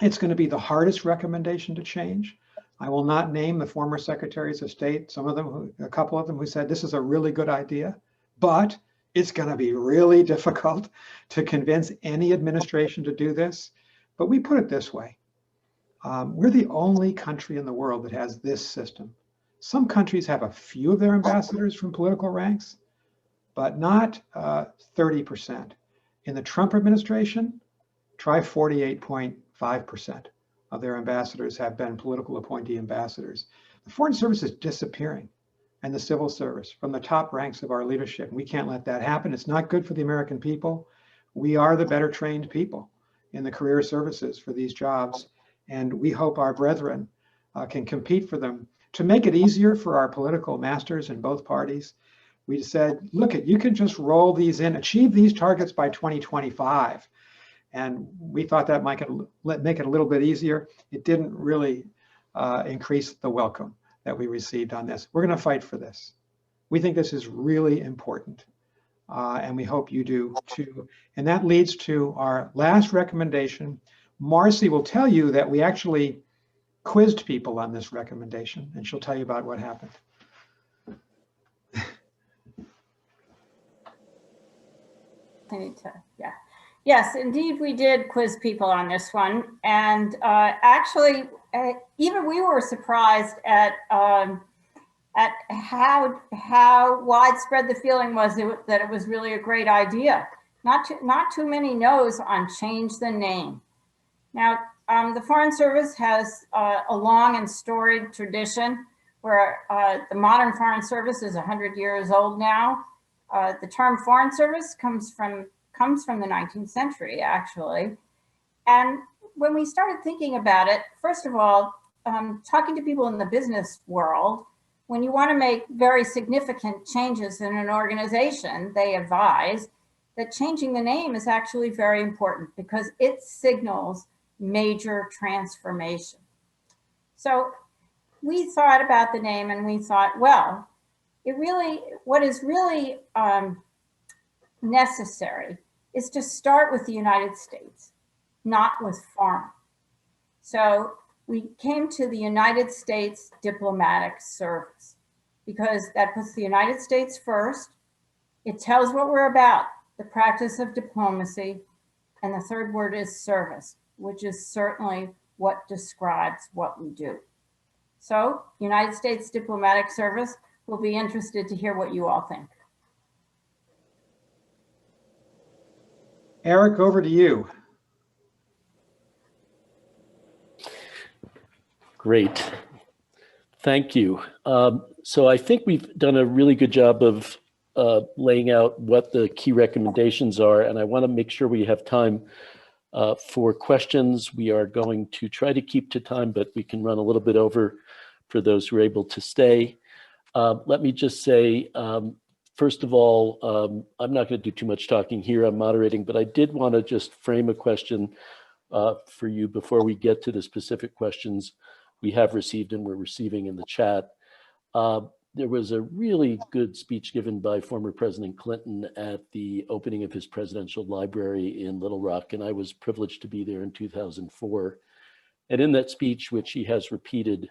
It's going to be the hardest recommendation to change. I will not name the former secretaries of state, some of them, a couple of them who said this is a really good idea, but it's going to be really difficult to convince any administration to do this. But we put it this way. We're the only country in the world that has this system. Some countries have a few of their ambassadors from political ranks, but not 30%. In the Trump administration, try 48.5% of their ambassadors have been political appointee ambassadors. The Foreign Service is disappearing, and the civil service from the top ranks of our leadership. We can't let that happen. It's not good for the American people. We are the better trained people in the career services for these jobs, and we hope our brethren can compete for them. To make it easier for our political masters in both parties, we said, look, you can just roll these in, achieve these targets by 2025. And we thought that might make it a little bit easier. It didn't really increase the welcome that we received on this. We're going to fight for this. We think this is really important, and we hope you do too. And that leads to our last recommendation. Marcie will tell you that we actually quizzed people on this recommendation, and she'll tell you about what happened. I need to, yeah. Yes, indeed, we did quiz people on this one. And actually, even we were surprised at how widespread the feeling was that it was really a great idea. Not too many no's on change the name. Now, the Foreign Service has a long and storied tradition where the modern Foreign Service is 100 years old now. The term Foreign Service comes from the 19th century, actually. And when we started thinking about it, first of all, talking to people in the business world, when you want to make very significant changes in an organization, they advise that changing the name is actually very important because it signals major transformation. So we thought about the name and we thought, well, what is really necessary is to start with the United States, not with foreign. So we came to the United States Diplomatic Service because that puts the United States first. It tells what we're about, the practice of diplomacy, and the third word is service, which is certainly what describes what we do. So United States Diplomatic Service, will be interested to hear what you all think. Eric, over to you. Great. Thank you. So I think we've done a really good job of laying out what the key recommendations are, and I want to make sure we have time for questions. We are going to try to keep to time, but we can run a little bit over for those who are able to stay. Let me just say, first of all, I'm not going to do too much talking here. I'm moderating, but I did want to just frame a question for you before we get to the specific questions we have received and we're receiving in the chat. There was a really good speech given by former President Clinton at the opening of his presidential library in Little Rock, and I was privileged to be there in 2004. And in that speech, which he has repeated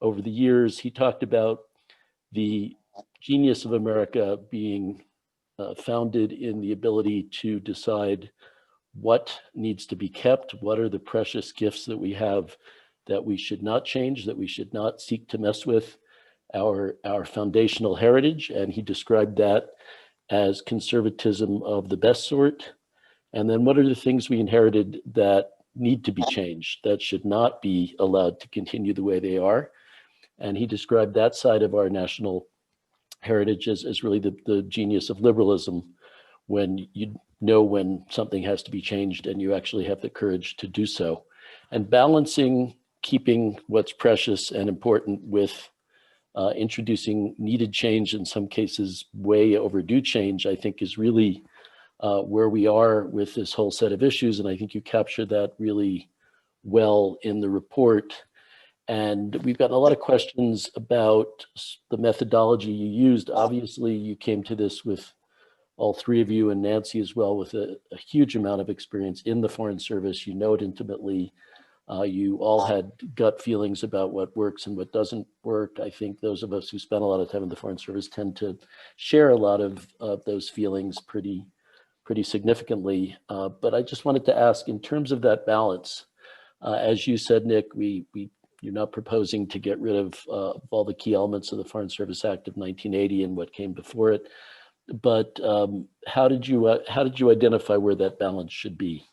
over the years, he talked about the genius of America being founded in the ability to decide what needs to be kept, what are the precious gifts that we have that we should not change, that we should not seek to mess with, our foundational heritage. And he described that as conservatism of the best sort. And then what are the things we inherited that need to be changed, that should not be allowed to continue the way they are. And he described that side of our national heritage as really the genius of liberalism, when you know when something has to be changed and you actually have the courage to do so. And balancing keeping what's precious and important with introducing needed change, in some cases way overdue change, I think is really where we are with this whole set of issues. And I think you captured that really well in the report. And we've gotten a lot of questions about the methodology you used. Obviously, you came to this with all three of you, and Nancy as well, with a huge amount of experience in the Foreign Service. You know it intimately. You all had gut feelings about what works and what doesn't work. I think those of us who spend a lot of time in the Foreign Service tend to share a lot of those feelings pretty significantly. But I just wanted to ask, in terms of that balance, as you said, Nick, you're not proposing to get rid of all the key elements of the Foreign Service Act of 1980 and what came before it. But how did you identify where that balance should be?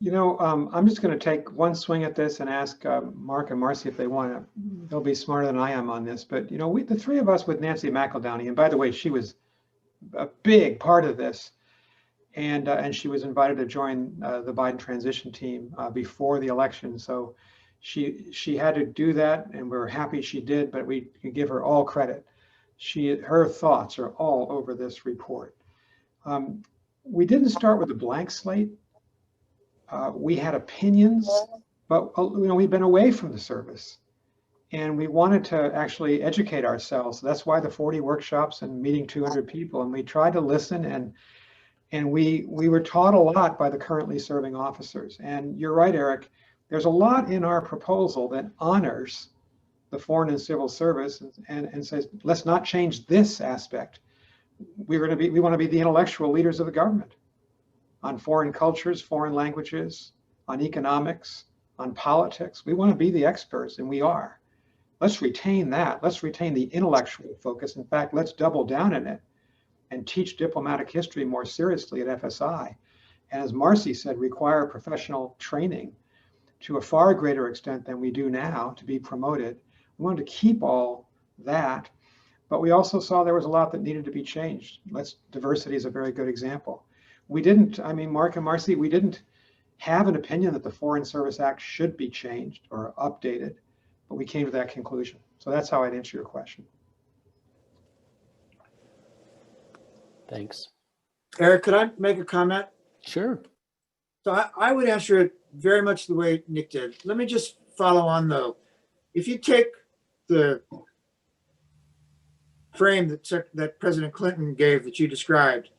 You know, I'm just going to take one swing at this and ask Marc and Marcie if they want to. They'll be smarter than I am on this. But, you know, the three of us with Nancy McEldowney, and by the way, she was a big part of this. And she was invited to join the Biden transition team before the election. So she had to do that, and we're happy she did, but we can give her all credit. Her thoughts are all over this report. We didn't start with a blank slate. We had opinions, but you know, we've been away from the service, and we wanted to actually educate ourselves. That's why the 40 workshops and meeting 200 people, and we tried to listen, and we were taught a lot by the currently serving officers. And you're right, Eric, there's a lot in our proposal that honors the foreign and civil service and says, let's not change this aspect. We want to be the intellectual leaders of the government on foreign cultures, foreign languages, on economics, on politics. We want to be the experts, and we are. Let's retain that. Let's retain the intellectual focus. In fact, let's double down in it and teach diplomatic history more seriously at FSI. And as Marcie said, require professional training to a far greater extent than we do now to be promoted. We wanted to keep all that, but we also saw there was a lot that needed to be changed. Diversity is a very good example. We didn't, I mean, Marc and Marcie, we didn't have an opinion that the Foreign Service Act should be changed or updated, but we came to that conclusion. So that's how I'd answer your question. Thanks. Eric, could I make a comment? Sure. So I would answer it very much the way Nick did. Let me just follow on though. If you take the frame that President Clinton gave that you described,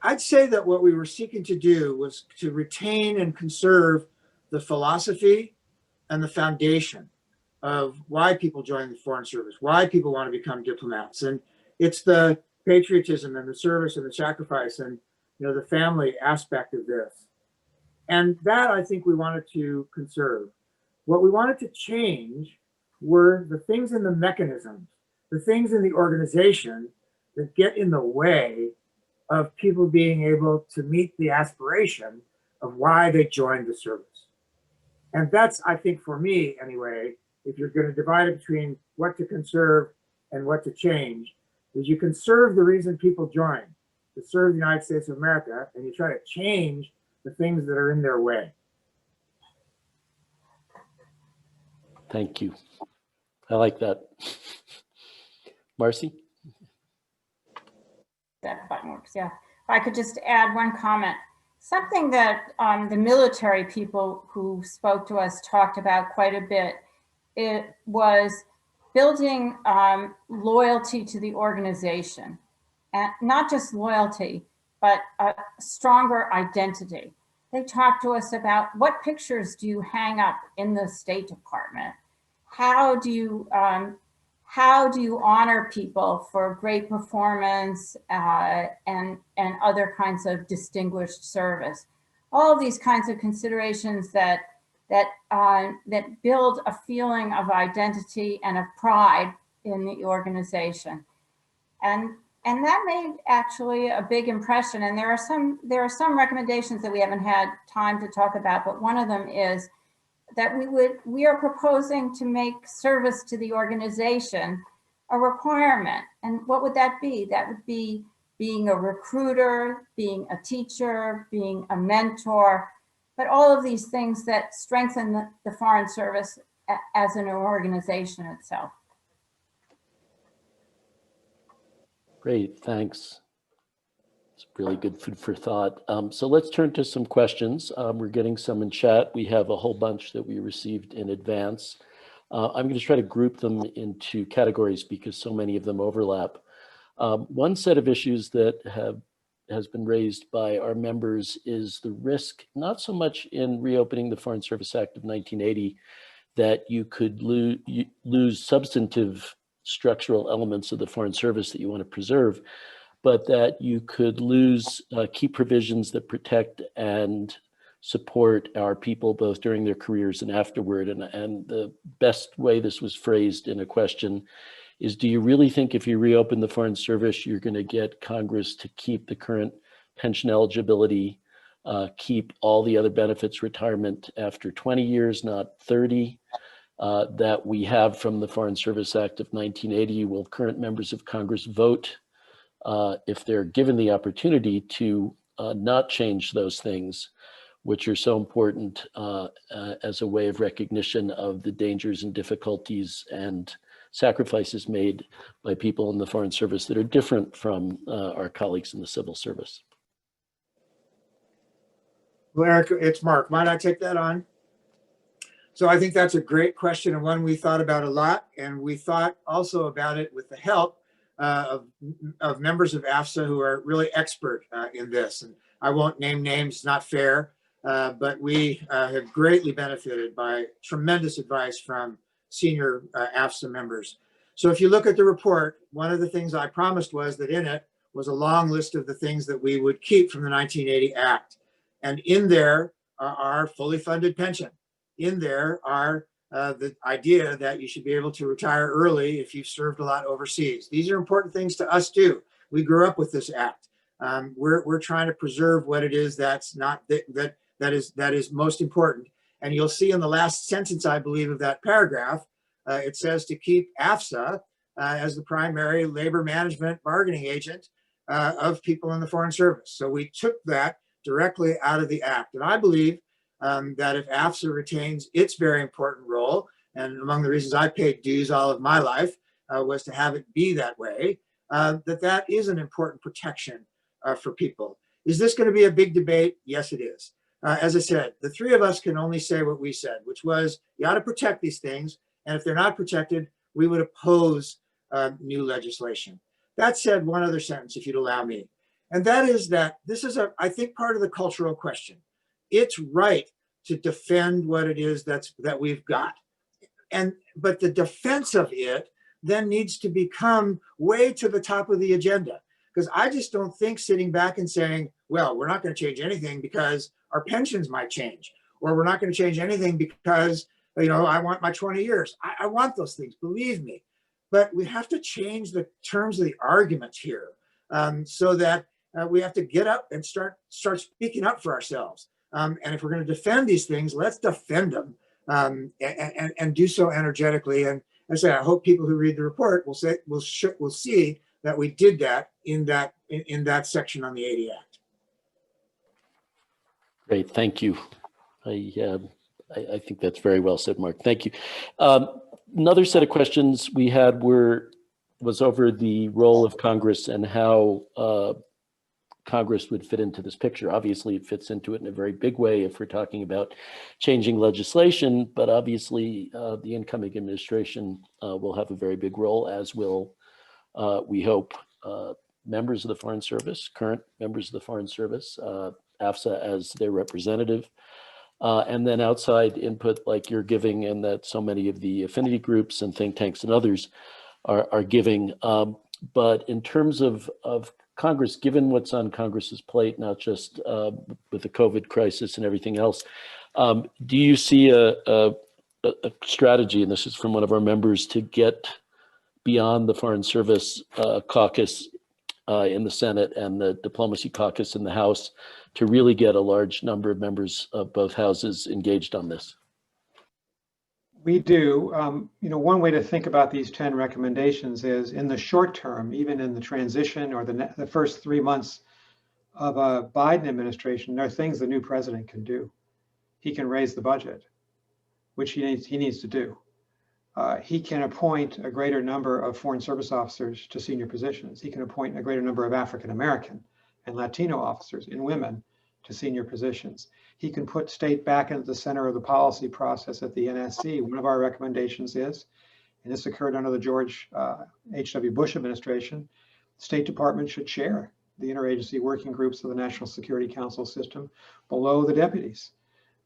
I'd say that what we were seeking to do was to retain and conserve the philosophy and the foundation of why people join the Foreign Service, why people want to become diplomats. And it's the patriotism and the service and the sacrifice and, you know, the family aspect of this. And that I think we wanted to conserve. What we wanted to change were the things in the mechanisms, the things in the organization that get in the way of people being able to meet the aspiration of why they joined the service. And that's, I think, for me anyway, if you're going to divide it between what to conserve and what to change, is you conserve the reason people join, to serve the United States of America, and you try to change the things that are in their way. Thank you. I like that. Marcie? That button works, yeah. If I could just add one comment. Something that the military people who spoke to us talked about quite a bit it was building loyalty to the organization, and not just loyalty, but a stronger identity. They talked to us about what pictures do you hang up in the State Department? How do you honor people for great performance and other kinds of distinguished service? All of these kinds of considerations that build a feeling of identity and of pride in the organization, and that made actually a big impression. And there are some recommendations that we haven't had time to talk about, but one of them is that we are proposing to make service to the organization a requirement. And what would that be? That would be being a recruiter, being a teacher, being a mentor, but all of these things that strengthen the Foreign Service as an organization itself. Great, thanks. It's really good food for thought. So let's turn to some questions. We're getting some in chat. We have a whole bunch that we received in advance. I'm going to try to group them into categories because so many of them overlap. One set of issues that has been raised by our members is the risk, not so much in reopening the Foreign Service Act of 1980, that you could lose substantive structural elements of the Foreign Service that you want to preserve, but that you could lose key provisions that protect and support our people both during their careers and afterward. And the best way this was phrased in a question is, do you really think if you reopen the Foreign Service, you're going to get Congress to keep the current pension eligibility, keep all the other benefits, retirement after 20 years, not 30, that we have from the Foreign Service Act of 1980? Will current members of Congress vote if they're given the opportunity to not change those things, which are so important as a way of recognition of the dangers and difficulties and sacrifices made by people in the Foreign Service that are different from our colleagues in the civil service? Well, Eric, it's Marc. Might I take that on? So I think that's a great question and one we thought about a lot. And we thought also about it with the help of members of AFSA who are really expert in this. And I won't name names, not fair, but we have greatly benefited by tremendous advice from senior AFSA members. So if you look at the report, one of the things I promised was that in it was a long list of the things that we would keep from the 1980 Act. And in there are fully funded pension. In there are the idea that you should be able to retire early if you've served a lot overseas. These are important things to us too. We grew up with this act. We're trying to preserve what it is that's not that is most important. And you'll see in the last sentence, I believe, of that paragraph, it says to keep AFSA as the primary labor management bargaining agent of people in the Foreign Service. So we took that directly out of the act. And I believe that if AFSA retains its very important role, and among the reasons I paid dues all of my life was to have it be that way, that is an important protection for people. Is this going to be a big debate? Yes, it is. As I said, the three of us can only say what we said, which was you ought to protect these things. And if they're not protected, we would oppose new legislation. That said, one other sentence, if you'd allow me. And that is that this is, I think, part of the cultural question. It's right to defend what it is that we've got. But the defense of it then needs to become way to the top of the agenda. Because I just don't think sitting back and saying, well, we're not going to change anything because our pensions might change, or we're not going to change anything because, I want my 20 years. I want those things, believe me. But we have to change the terms of the argument here so that we have to get up and start speaking up for ourselves. And if we're going to defend these things, let's defend them and do so energetically. And as I say, I hope people who read the report will see that we did that in that section on the 80 Act. Great, thank you. I think that's very well said, Marc. Thank you. Another set of questions we had was over the role of Congress and how Congress would fit into this picture. Obviously, it fits into it in a very big way if we're talking about changing legislation, but obviously the incoming administration will have a very big role, as will, we hope, members of the Foreign Service, current members of the Foreign Service, AFSA as their representative, and then outside input like you're giving, and that so many of the affinity groups and think tanks and others are giving. But in terms of Congress, given what's on Congress's plate, not just with the COVID crisis and everything else, do you see a strategy, and this is from one of our members, to get beyond the Foreign Service caucus in the Senate and the Diplomacy Caucus in the House to really get a large number of members of both houses engaged on this? We do. One way to think about these 10 recommendations is in the short term, even in the transition or the first 3 months of a Biden administration, there are things the new president can do. He can raise the budget, which he needs to do. He can appoint a greater number of foreign service officers to senior positions. He can appoint a greater number of African American and Latino officers and women to senior positions. He can put state back into the center of the policy process at the NSC. One of our recommendations is, and this occurred under the George H.W. Bush administration, State Department should chair the interagency working groups of the National Security Council system below the deputies.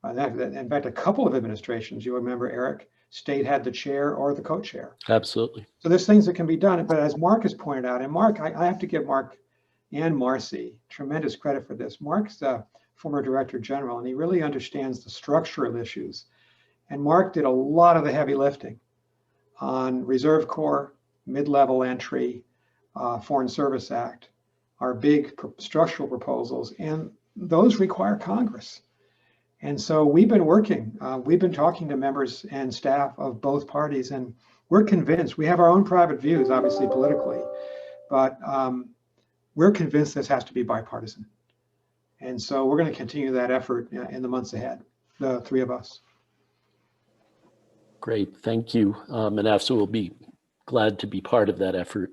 In fact, a couple of administrations, you remember, Eric, state had the chair or the co-chair. Absolutely. So there's things that can be done. But as Marc has pointed out, and Marc, I have to give Marc and Marcie tremendous credit for this. Marc's the former director general, and he really understands the structural issues. And Marc did a lot of the heavy lifting on Reserve Corps, mid-level entry, Foreign Service Act, our big structural proposals, and those require Congress. And so we've been working, we've been talking to members and staff of both parties, and we're convinced, we have our own private views, obviously politically, but we're convinced this has to be bipartisan. And so we're going to continue that effort in the months ahead, the three of us. Great, thank you. And AFSA will be glad to be part of that effort.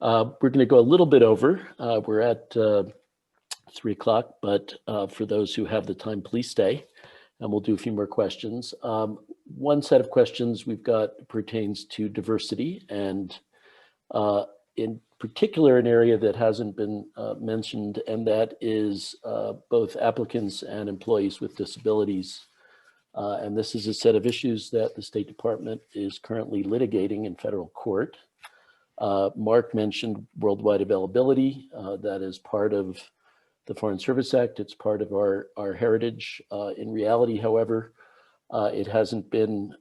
We're going to go a little bit over. We're at 3 o'clock, but for those who have the time, please stay, and we'll do a few more questions. One set of questions we've got pertains to diversity, and in particular, an area that hasn't been mentioned, and that is both applicants and employees with disabilities. And this is a set of issues that the State Department is currently litigating in federal court. Marc mentioned worldwide availability. That is part of the Foreign Service Act. It's part of our heritage. In reality, however, it hasn't been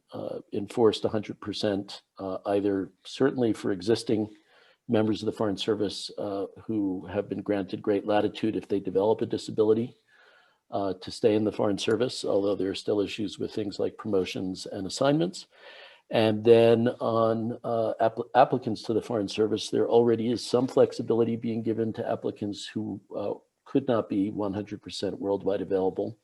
enforced 100%, either certainly for existing members of the Foreign Service who have been granted great latitude if they develop a disability to stay in the Foreign Service, although there are still issues with things like promotions and assignments. And then on applicants to the Foreign Service, there already is some flexibility being given to applicants who could not be 100% worldwide available.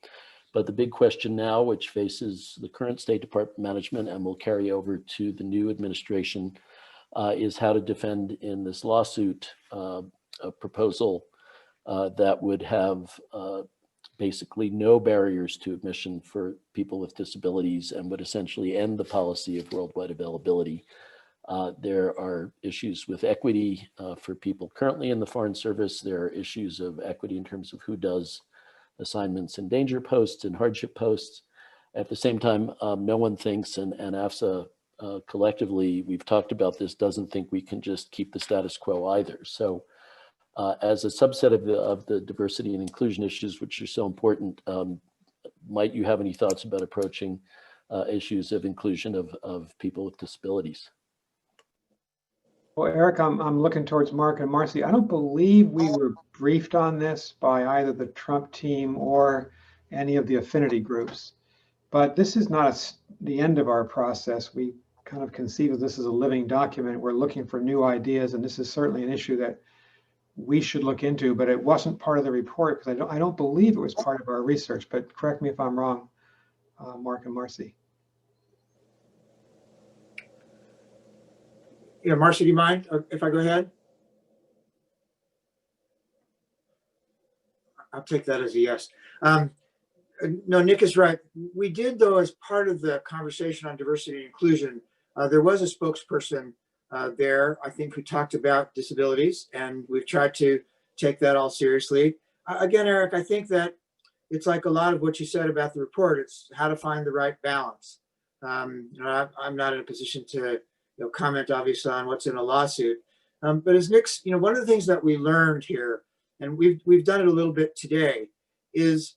But the big question now, which faces the current State Department management and will carry over to the new administration, is how to defend in this lawsuit a proposal that would have basically no barriers to admission for people with disabilities and would essentially end the policy of worldwide availability. There are issues with equity for people currently in the Foreign Service. There are issues of equity in terms of who does assignments in danger posts and hardship posts. At the same time, no one thinks, and AFSA collectively, we've talked about this, doesn't think we can just keep the status quo either. So as a subset of the diversity and inclusion issues, which are so important, might you have any thoughts about approaching issues of inclusion of people with disabilities? Well, Eric, I'm looking towards Marc and Marcie. I don't believe we were briefed on this by either the Trump team or any of the affinity groups, but this is not the end of our process. We kind of conceive of this as a living document. We're looking for new ideas, and this is certainly an issue that we should look into, but it wasn't part of the report because I don't believe it was part of our research, but correct me if I'm wrong, Marc and Marcie. Yeah, Marcie, do you mind if I go ahead? I'll take that as a yes. No, Nick is right. We did, though, as part of the conversation on diversity and inclusion, there was a spokesperson there, I think, who talked about disabilities, and we've tried to take that all seriously. Again, Eric, I think that it's like a lot of what you said about the report. It's how to find the right balance. I'm not in a position to comment, obviously, on what's in a lawsuit. But as Nick's, one of the things that we learned here, and we've done it a little bit today, is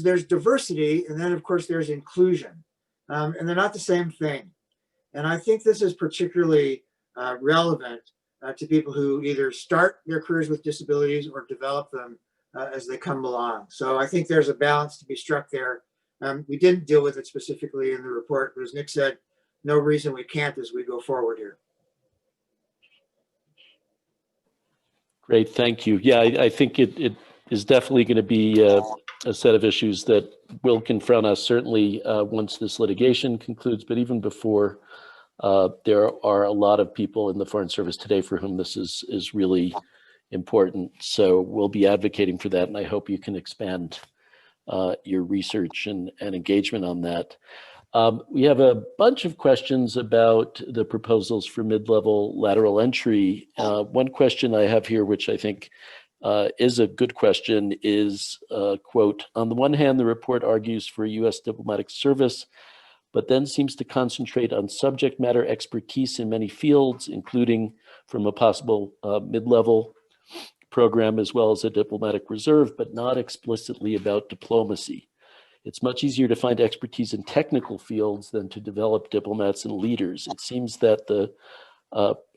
there's diversity, and then of course there's inclusion, and they're not the same thing. And I think this is particularly relevant to people who either start their careers with disabilities or develop them as they come along. So I think there's a balance to be struck there. We didn't deal with it specifically in the report, but as Nick said, no reason we can't as we go forward here. Great, thank you. Yeah, I think it is definitely going to be a set of issues that will confront us, certainly once this litigation concludes, but even before. There are a lot of people in the Foreign Service today for whom this is really important. So we'll be advocating for that, and I hope you can expand your research and engagement on that. We have a bunch of questions about the proposals for mid-level lateral entry. One question I have here, which I think is a good question, is, quote, on the one hand, the report argues for a U.S. diplomatic service, but then seems to concentrate on subject matter expertise in many fields, including from a possible mid-level program as well as a diplomatic reserve, but not explicitly about diplomacy. It's much easier to find expertise in technical fields than to develop diplomats and leaders. It seems that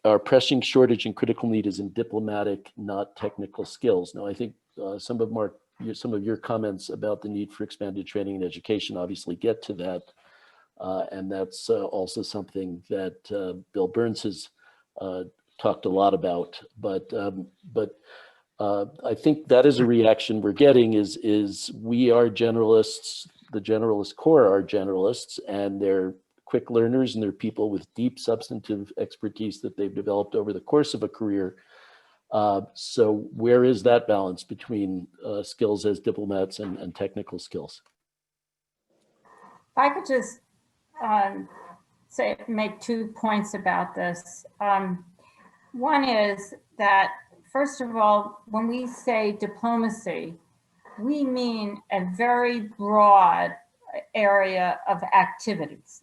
our pressing shortage and critical need is in diplomatic, not technical skills. Now, I think some of your comments about the need for expanded training and education obviously get to that. And that's also something that Bill Burns has talked a lot about. But I think that is a reaction we're getting is we are generalists, the generalist corps are generalists, and they're quick learners, and they're people with deep substantive expertise that they've developed over the course of a career. So where is that balance between skills as diplomats and technical skills? If I could just make 2 points about this. One is that, first of all, when we say diplomacy, we mean a very broad area of activities.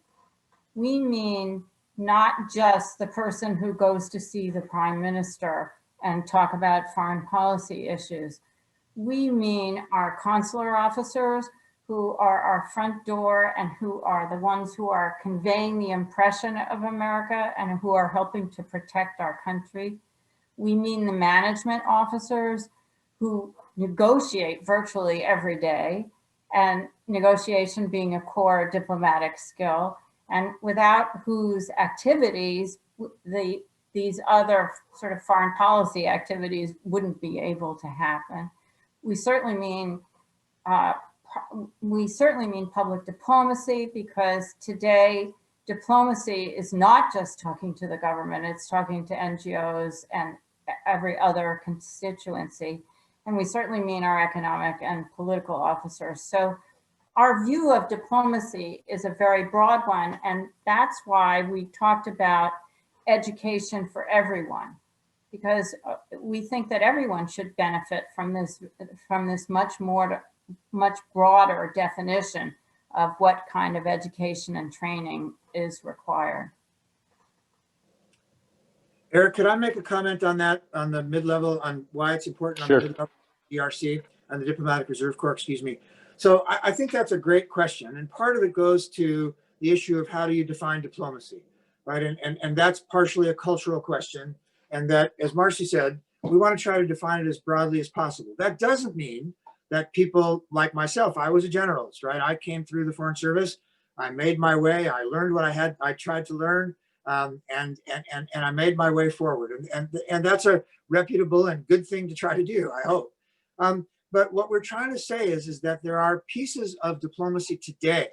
We mean not just the person who goes to see the prime minister and talk about foreign policy issues. We mean our consular officers, who are our front door and who are the ones who are conveying the impression of America and who are helping to protect our country. We mean the management officers who negotiate virtually every day, and negotiation being a core diplomatic skill, and without whose activities these other sort of foreign policy activities wouldn't be able to happen. We certainly mean public diplomacy, because today diplomacy is not just talking to the government, it's talking to NGOs and every other constituency. And we certainly mean our economic and political officers. So our view of diplomacy is a very broad one, and that's why we talked about education for everyone, because we think that everyone should benefit from this much broader definition of what kind of education and training is required. Eric, could I make a comment on that, on the mid-level, on why it's important Sure. on the mid-level DRC, on the Diplomatic Reserve Corps, excuse me. So I think that's a great question. And part of it goes to the issue of how do you define diplomacy, right? And that's partially a cultural question. And that, as Marcie said, we want to try to define it as broadly as possible. That doesn't mean that people like myself, I was a generalist, right? I came through the Foreign Service, I made my way, I learned what I tried to learn, and I made my way forward. And that's a reputable and good thing to try to do, I hope. But what we're trying to say is that there are pieces of diplomacy today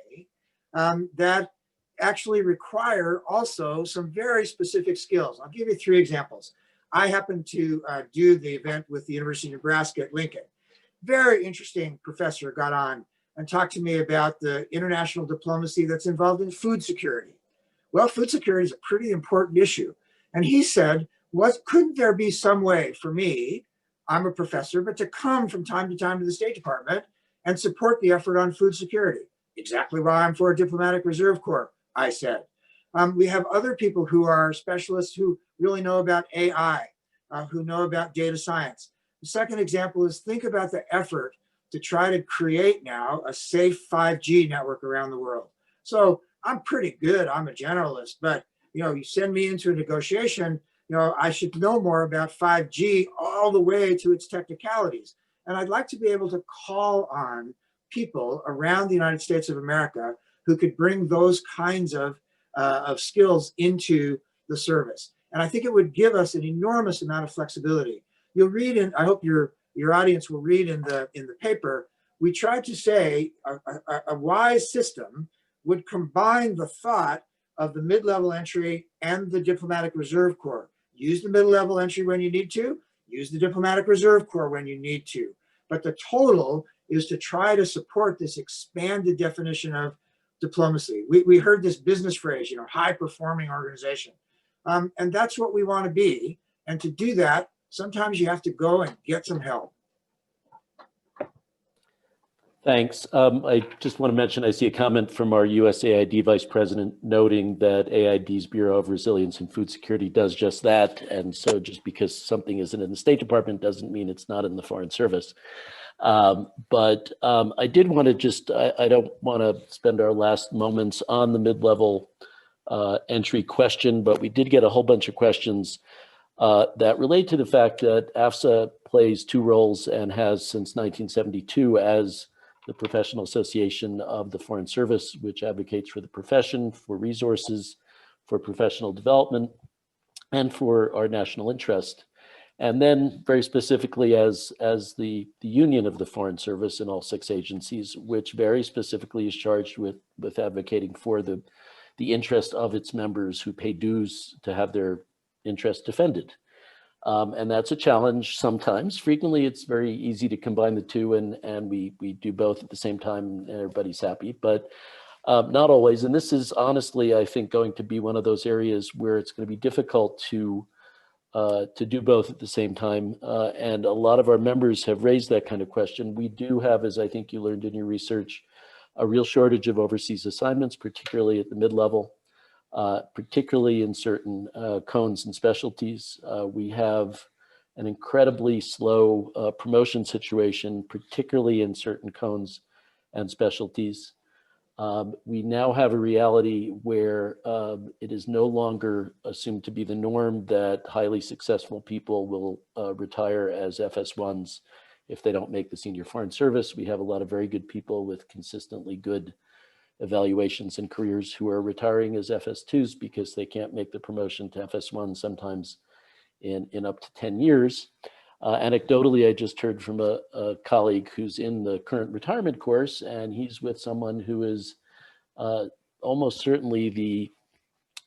that actually require also some very specific skills. I'll give you 3 examples. I happened to do the event with the University of Nebraska at Lincoln. very interesting professor got on and talked to me about the international diplomacy that's involved in food security. Well, food security is a pretty important issue. And he said, couldn't there be some way for me, I'm a professor, but to come from time to time to the State Department and support the effort on food security? Exactly why I'm for a diplomatic reserve corps, I said. We have other people who are specialists who really know about AI, who know about data science. The second example is think about the effort to try to create now a safe 5G network around the world. So I'm pretty good, I'm a generalist, but you send me into a negotiation, I should know more about 5G all the way to its technicalities. And I'd like to be able to call on people around the United States of America who could bring those kinds of skills into the service. And I think it would give us an enormous amount of flexibility. You'll read in, I hope your audience will read in the paper, we tried to say a wise system would combine the thought of the mid-level entry and the diplomatic reserve corps. Use the middle-level entry when you need to, use the diplomatic reserve corps when you need to. But the total is to try to support this expanded definition of diplomacy. We heard this business phrase, high-performing organization. And that's what we want to be. And to do that, sometimes you have to go and get some help. Thanks. I just want to mention, I see a comment from our USAID Vice President noting that AID's Bureau of Resilience and Food Security does just that. And so just because something isn't in the State Department doesn't mean it's not in the Foreign Service. But I did want to I don't want to spend our last moments on the mid-level entry question, but we did get a whole bunch of questions that relate to the fact that AFSA plays two roles and has since 1972 as the professional association of the Foreign Service, which advocates for the profession, for resources, for professional development, and for our national interest. And then very specifically as the union of the Foreign Service in all 6 agencies, which very specifically is charged with advocating for the interest of its members who pay dues to have their interests defended. And that's a challenge sometimes. Frequently, it's very easy to combine the two and we do both at the same time and everybody's happy, but not always. And this is honestly, I think, going to be one of those areas where it's going to be difficult to do both at the same time. And a lot of our members have raised that kind of question. We do have, as I think you learned in your research, a real shortage of overseas assignments, particularly at the mid-level. Particularly in certain cones and specialties. We have an incredibly slow promotion situation, particularly in certain cones and specialties. We now have a reality where it is no longer assumed to be the norm that highly successful people will retire as FS1s if they don't make the senior foreign service. We have a lot of very good people with consistently good evaluations and careers who are retiring as FS2s because they can't make the promotion to FS1 sometimes in up to 10 years. Anecdotally, I just heard from a colleague who's in the current retirement course, and he's with someone who is almost certainly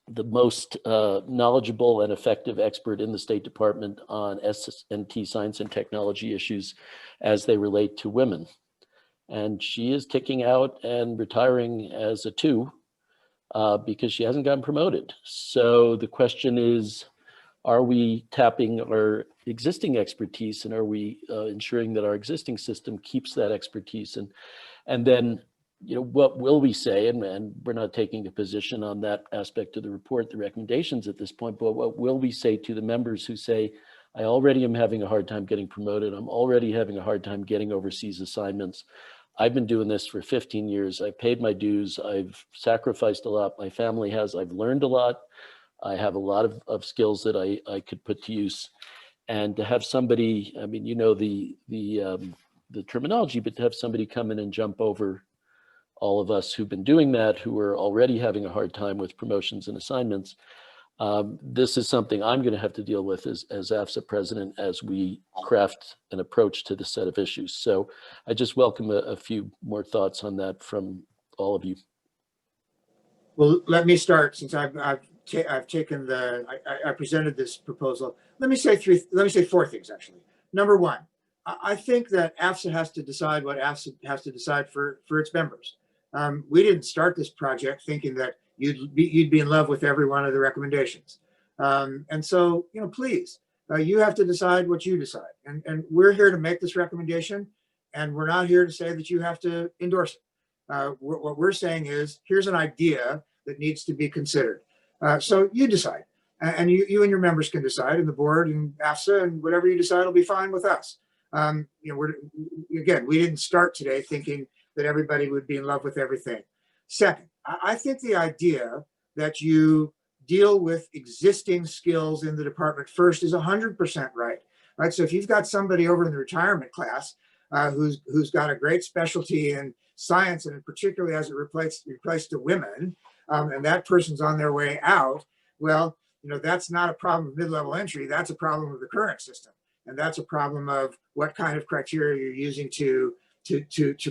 the most knowledgeable and effective expert in the State Department on S&T science and technology issues as they relate to women. And she is kicking out and retiring as a 2 because she hasn't gotten promoted. So the question is, are we tapping our existing expertise and are we ensuring that our existing system keeps that expertise? And then, what will we say? And we're not taking a position on that aspect of the report, the recommendations at this point, but what will we say to the members who say, I already am having a hard time getting promoted. I'm already having a hard time getting overseas assignments. I've been doing this for 15 years. I paid my dues. I've sacrificed a lot. My family has. I've learned a lot. I have a lot of skills that I could put to use. And to have somebody, I mean, the terminology, but to have somebody come in and jump over all of us who've been doing that, who are already having a hard time with promotions and assignments, this is something I'm going to have to deal with as AFSA president as we craft an approach to this set of issues. So I just welcome a few more thoughts on that from all of you. Well, let me start since I've taken I presented this proposal. Let me say 4 things actually. Number 1, I think that AFSA has to decide what AFSA has to decide for its members. We didn't start this project thinking that you'd be in love with every one of the recommendations. And so, please, you have to decide what you decide. And we're here to make this recommendation, and we're not here to say that you have to endorse it. What we're saying is, here's an idea that needs to be considered. So you decide, and you and your members can decide, and the board and AFSA, and whatever you decide will be fine with us. Again, we didn't start today thinking that everybody would be in love with everything. Second, I think the idea that you deal with existing skills in the department first is 100% right. Right. So if you've got somebody over in the retirement class who's got a great specialty in science, and particularly as it relates to women, and that person's on their way out, well, that's not a problem of mid-level entry. That's a problem of the current system. And that's a problem of what kind of criteria you're using to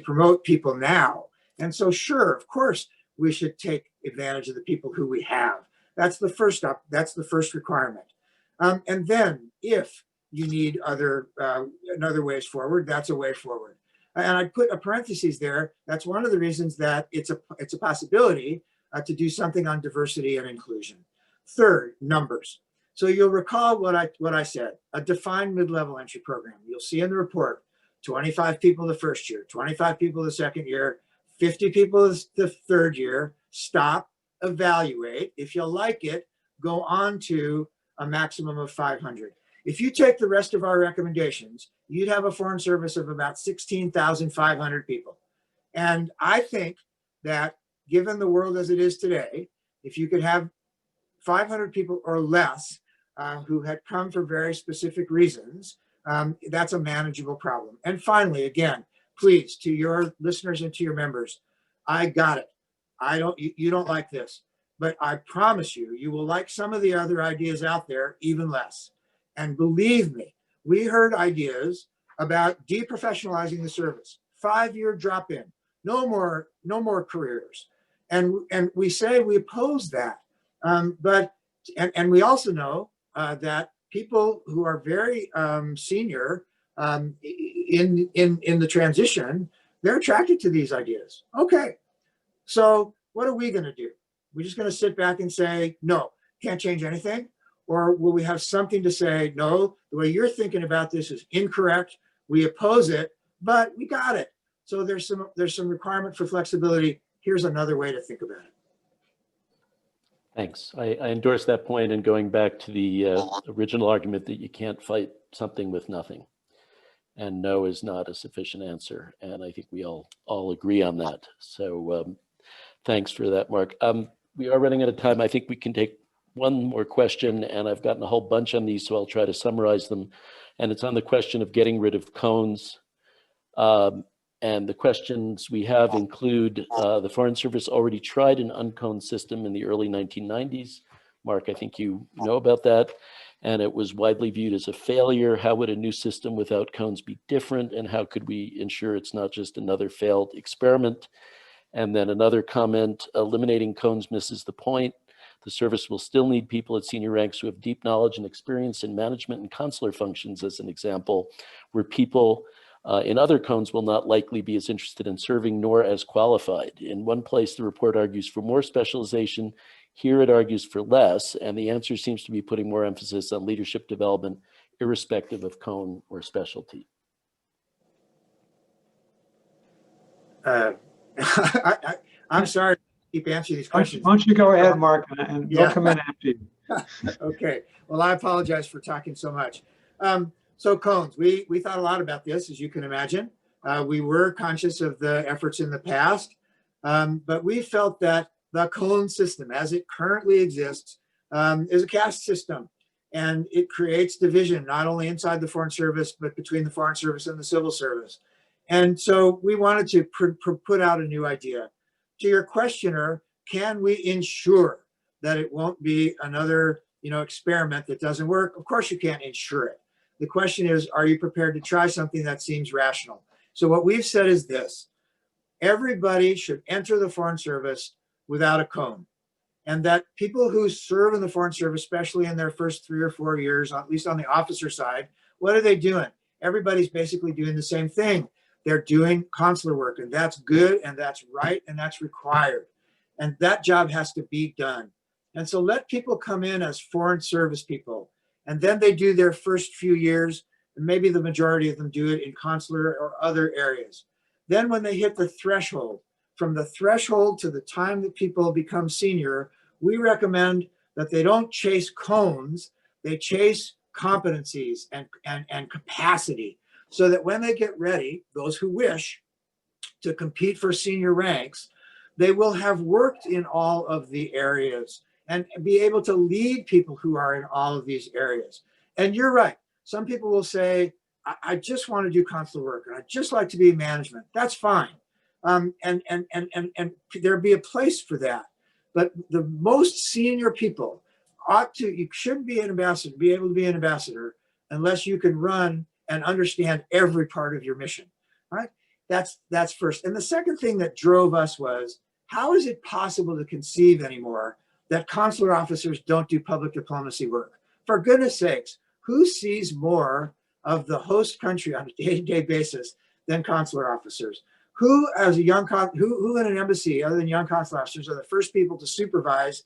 promote people now. And so, sure, of course, we should take advantage of the people who we have. That's the first step. That's the first requirement. And then, if you need other ways forward, that's a way forward. And I'd put a parenthesis there. That's one of the reasons that it's a possibility to do something on diversity and inclusion. Third, numbers. So you'll recall what I said, a defined mid-level entry program. You'll see in the report, 25 people the first year, 25 people the second year, 50 people the third year. Stop, evaluate. If you like it, go on to a maximum of 500. If you take the rest of our recommendations, you'd have a Foreign Service of about 16,500 people. And I think that given the world as it is today, if you could have 500 people or less who had come for very specific reasons, that's a manageable problem. And finally, again, please, to your listeners and to your members, I got it. You don't like this, but I promise you, you will like some of the other ideas out there even less. And believe me, we heard ideas about deprofessionalizing the service, 5-year drop-in, no more careers. And we say we oppose that. But we also know that people who are very senior in the transition, they're attracted to these ideas. Okay, so what are we going to do? We're just going to sit back and say, no, can't change anything? Or will we have something to say, no, the way you're thinking about this is incorrect. We oppose it, but we got it. So there's some requirement for flexibility. Here's another way to think about it. Thanks. I endorse that point, and going back to the original argument that you can't fight something with nothing, and no is not a sufficient answer. And I think we all agree on that. So thanks for that, Marc. We are running out of time. I think we can take one more question, and I've gotten a whole bunch on these, so I'll try to summarize them. And it's on the question of getting rid of cones. And the questions we have include the Foreign Service already tried an unconed system in the early 1990s. Marc, I think you know about that. And it was widely viewed as a failure. How would a new system without cones be different? And how could we ensure it's not just another failed experiment? And then another comment, eliminating cones misses the point. The service will still need people at senior ranks who have deep knowledge and experience in management and consular functions, as an example, where people in other cones will not likely be as interested in serving nor as qualified. In one place, the report argues for more specialization. Here it argues for less, and the answer seems to be putting more emphasis on leadership development, irrespective of cone or specialty. I'm sorry to keep answering these questions. Why don't you go ahead, Marc, and we'll come in after you. Okay. Well, I apologize for talking so much. So cones, we thought a lot about this, as you can imagine. We were conscious of the efforts in the past, but we felt that the cone system, as it currently exists, is a caste system, and it creates division not only inside the Foreign Service, but between the Foreign Service and the Civil Service. And so we wanted to put out a new idea. To your questioner, can we ensure that it won't be another experiment that doesn't work? Of course you can't ensure it. The question is, are you prepared to try something that seems rational? So what we've said is this: everybody should enter the Foreign Service without a cone. And that people who serve in the Foreign Service, especially in their first 3 or 4 years, at least on the officer side, what are they doing? everybody's basically doing the same thing. They're doing consular work, and that's good, and that's right, and that's required. And that job has to be done. And so let people come in as foreign service people, and then they do their first few years, and maybe the majority of them do it in consular or other areas. Then when they hit the threshold, from the threshold to the time that people become senior, we recommend that they don't chase cones, they chase competencies and capacity, so that when they get ready, those who wish to compete for senior ranks, they will have worked in all of the areas and be able to lead people who are in all of these areas. And you're right. Some people will say, I just want to do consular work, and I'd just like to be in management. That's fine. And there'll be a place for that. But the most senior people you shouldn't be an ambassador, be able to be an ambassador unless you can run and understand every part of your mission, right? That's first. And the second thing that drove us was, how is it possible to conceive anymore that consular officers don't do public diplomacy work? For goodness sakes, who sees more of the host country on a day-to-day basis than consular officers? Who, as a young who in an embassy, other than young consular officers, are the first people to supervise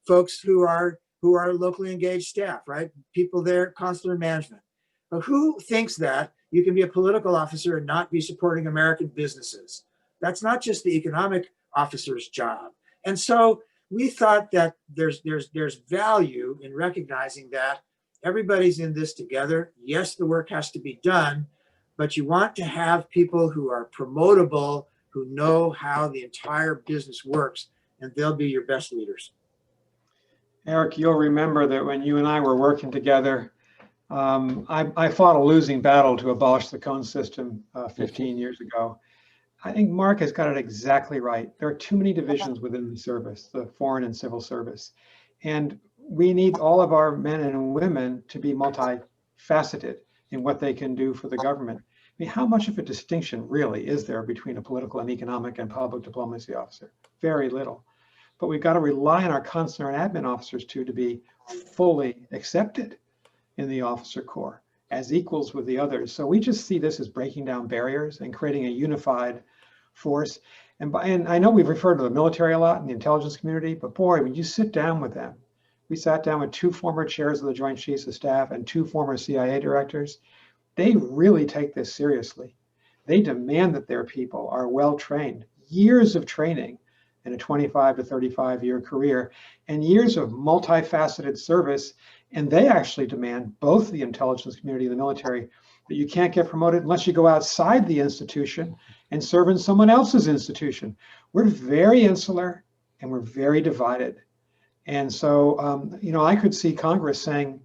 folks who are locally engaged staff, right? People there, consular management. But who thinks that you can be a political officer and not be supporting American businesses? That's not just the economic officer's job. And so we thought that there's value in recognizing that everybody's in this together. Yes, the work has to be done, but you want to have people who are promotable, who know how the entire business works, and they'll be your best leaders. Eric, you'll remember that when you and I were working together, I fought a losing battle to abolish the cone system 15 years ago. I think Marc has got it exactly right. There are too many divisions within the service, the foreign and civil service. And we need all of our men and women to be multifaceted in what they can do for the government. I mean, how much of a distinction really is there between a political and economic and public diplomacy officer? Very little. But we've got to rely on our consular and admin officers to be fully accepted in the officer corps as equals with the others. So we just see this as breaking down barriers and creating a unified force. And I know we've referred to the military a lot in the intelligence community, but boy, when you sit down with them, we sat down with 2 former chairs of the Joint Chiefs of Staff and 2 former CIA directors. They really take this seriously. They demand that their people are well trained, years of training in a 25 to 35 year career, and years of multifaceted service. And they actually demand, both the intelligence community and the military, that you can't get promoted unless you go outside the institution and serve in someone else's institution. We're very insular and we're very divided. And so, I could see Congress saying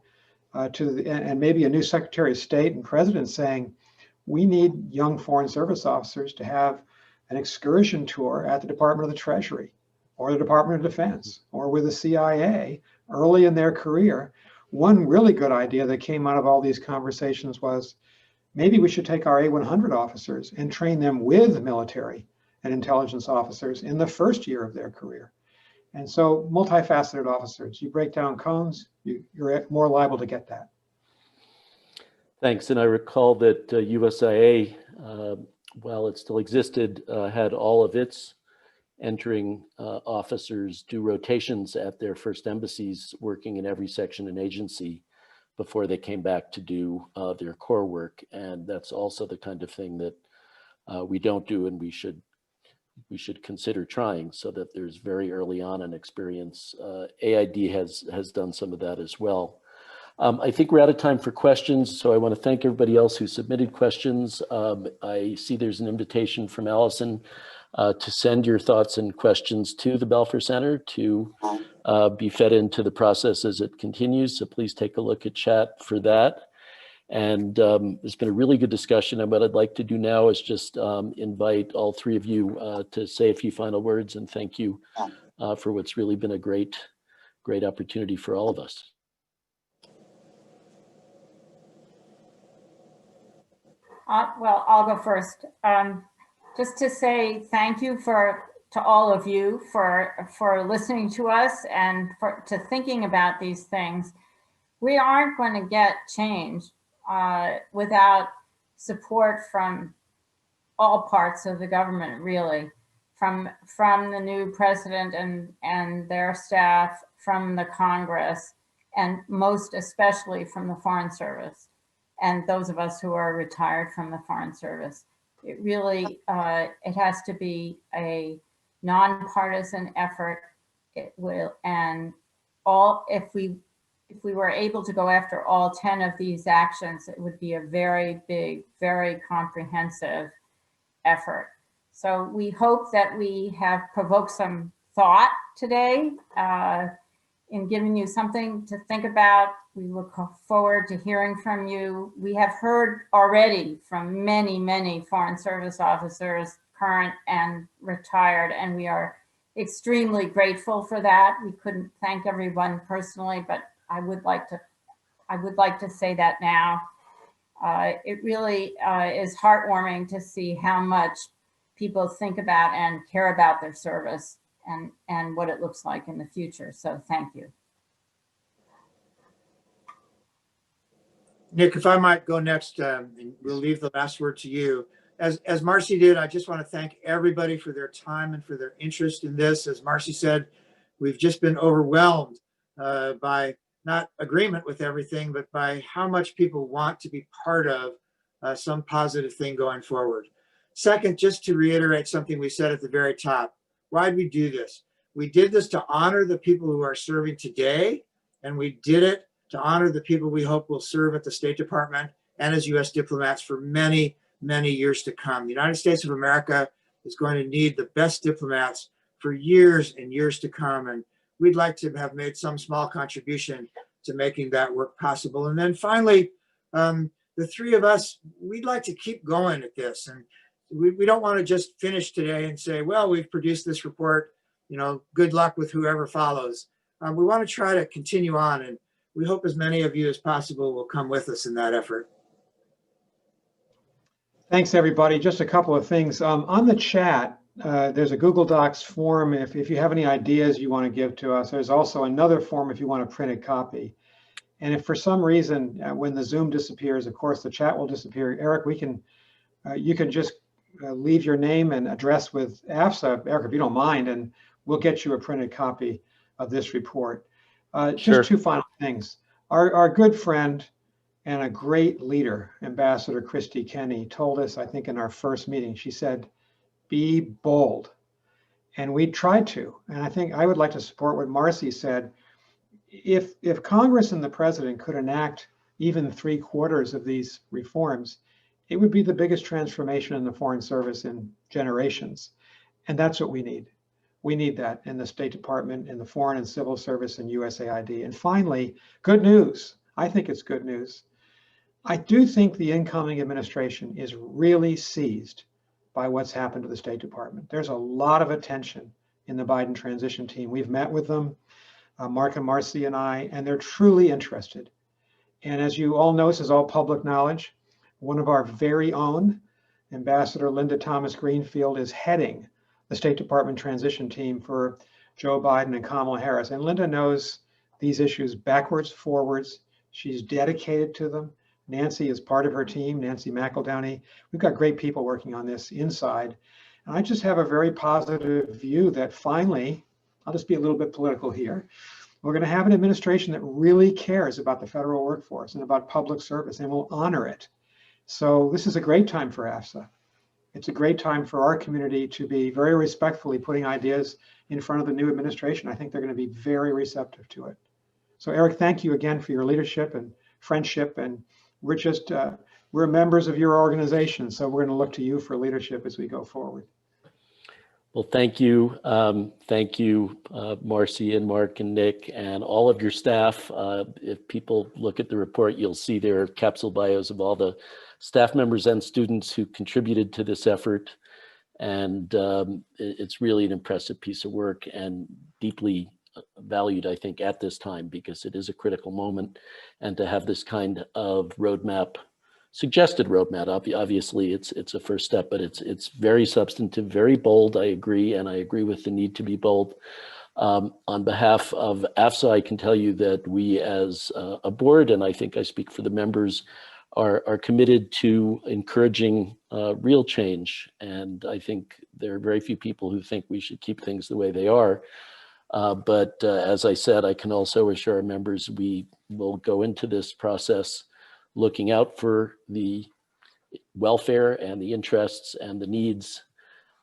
and maybe a new Secretary of State and President saying, we need young Foreign Service officers to have an excursion tour at the Department of the Treasury or the Department of Defense or with the CIA early in their career. One really good idea that came out of all these conversations was, maybe we should take our A100 officers and train them with military and intelligence officers in the first year of their career. And so multifaceted officers, you break down cones, you're more liable to get that. Thanks. And I recall that USIA, while it still existed, had all of its entering officers do rotations at their first embassies, working in every section and agency before they came back to do their core work. And that's also the kind of thing that we don't do, and we should consider trying, so that there's very early on an experience. AID has done some of that as well. I think we're out of time for questions, so I want to thank everybody else who submitted questions. I see there's an invitation from Allison to send your thoughts and questions to the Belfer Center to be fed into the process as it continues. So please take a look at chat for that. And it's been a really good discussion. And what I'd like to do now is just invite all 3 of you to say a few final words and thank you for what's really been a great opportunity for all of us. Well, I'll go first. Just to say thank you to all of you for listening to us and to thinking about these things. We aren't going to get change without support from all parts of the government, really, from the new president and their staff, from the Congress, and most especially from the Foreign Service, and those of us who are retired from the Foreign Service. It really, it has to be a nonpartisan effort. It will, and if we were able to go after all 10 of these actions, it would be a very big, very comprehensive effort. So we hope that we have provoked some thought today in giving you something to think about. We look forward to hearing from you. We have heard already from many, many Foreign Service officers, current and retired, and we are extremely grateful for that. We couldn't thank everyone personally, but I would like to say that now. It really is heartwarming to see how much people think about and care about their service and what it looks like in the future. So thank you. Nick, if I might go next, and we'll leave the last word to you. As Marcie did, I just want to thank everybody for their time and for their interest in this. As Marcie said, we've just been overwhelmed by not agreement with everything, but by how much people want to be part of some positive thing going forward. Second, just to reiterate something we said at the very top, why'd we do this? We did this to honor the people who are serving today, and we did it to honor the people we hope will serve at the State Department and as U.S. diplomats for many, many years to come. The United States of America is going to need the best diplomats for years and years to come, and we'd like to have made some small contribution to making that work possible. And then finally, the three of us, we'd like to keep going at this, and we don't want to just finish today and say, well, we've produced this report, you know, good luck with whoever follows. We want to try to continue on, and we hope as many of you as possible will come with us in that effort. Thanks, everybody. Just a couple of things. On the chat, there's a Google Docs form if you have any ideas you want to give to us. There's also another form if you want a printed copy. And if for some reason, when the Zoom disappears, of course, the chat will disappear. Eric, you can just leave your name and address with AFSA, Eric, if you don't mind, and we'll get you a printed copy of this report. Sure. Just two final things. Our good friend and a great leader, Ambassador Christy Kenny, told us, I think in our first meeting, she said, be bold. And we tried to. And I think I would like to support what Marcie said. If Congress and the president could enact even 3/4 of these reforms, it would be the biggest transformation in the Foreign Service in generations. And that's what we need. We need that in the State Department, in the Foreign and Civil Service, and USAID. And finally, good news. I think it's good news. I do think the incoming administration is really seized by what's happened to the State Department. There's a lot of attention in the Biden transition team. We've met with them, Marc and Marcie and I, and they're truly interested. And as you all know, this is all public knowledge. One of our very own, Ambassador Linda Thomas Greenfield, is heading the State Department transition team for Joe Biden and Kamala Harris. And Linda knows these issues backwards, forwards. She's dedicated to them. Nancy is part of her team, Nancy McEldowney. We've got great people working on this inside. And I just have a very positive view that finally, I'll just be a little bit political here, we're going to have an administration that really cares about the federal workforce and about public service and will honor it. So this is a great time for AFSA. It's a great time for our community to be very respectfully putting ideas in front of the new administration. I think they're going to be very receptive to it. So Eric, thank you again for your leadership and friendship. And we're members of your organization. So we're going to look to you for leadership as we go forward. Well, thank you. Thank you, Marcie and Marc and Nick and all of your staff. If people look at the report, you'll see their capsule bios of all the staff members and students who contributed to this effort. And it's really an impressive piece of work and deeply valued, I think, at this time, because it is a critical moment. And to have this kind of roadmap, suggested roadmap, obviously it's a first step, but it's very substantive, very bold. I agree, and I agree with the need to be bold. On behalf of AFSA, I can tell you that we as a board, and I think I speak for the members, are committed to encouraging real change. And I think there are very few people who think we should keep things the way they are. But as I said, I can also assure our members we will go into this process looking out for the welfare and the interests and the needs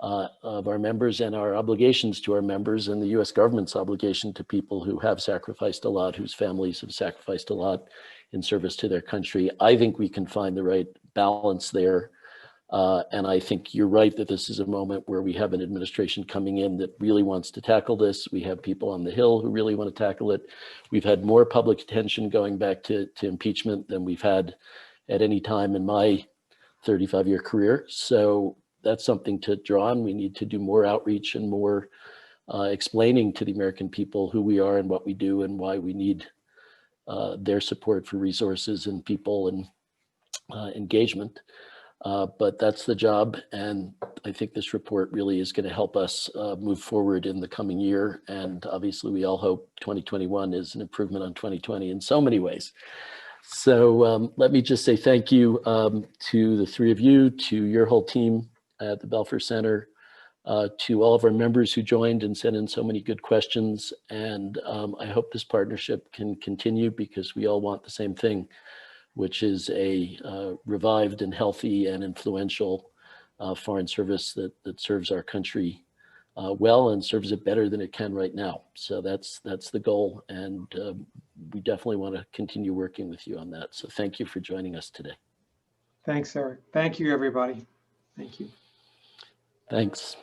of our members and our obligations to our members and the US government's obligation to people who have sacrificed a lot, whose families have sacrificed a lot in service to their country. I think we can find the right balance there. And I think you're right that this is a moment where we have an administration coming in that really wants to tackle this. We have people on the Hill who really want to tackle it. We've had more public attention going back to impeachment than we've had at any time in my 35-year career. So that's something to draw on. We need to do more outreach and more explaining to the American people who we are and what we do and why we need their support for resources and people and engagement. But that's the job. And I think this report really is going to help us move forward in the coming year. And obviously we all hope 2021 is an improvement on 2020 in so many ways. So let me just say thank you to the three of you, to your whole team at the Belfer Center, to all of our members who joined and sent in so many good questions. And I hope this partnership can continue because we all want the same thing, which is a revived and healthy and influential foreign service that serves our country well and serves it better than it can right now. So that's the goal. And we definitely want to continue working with you on that. So thank you for joining us today. Thanks, Eric. Thank you, everybody. Thank you. Thanks.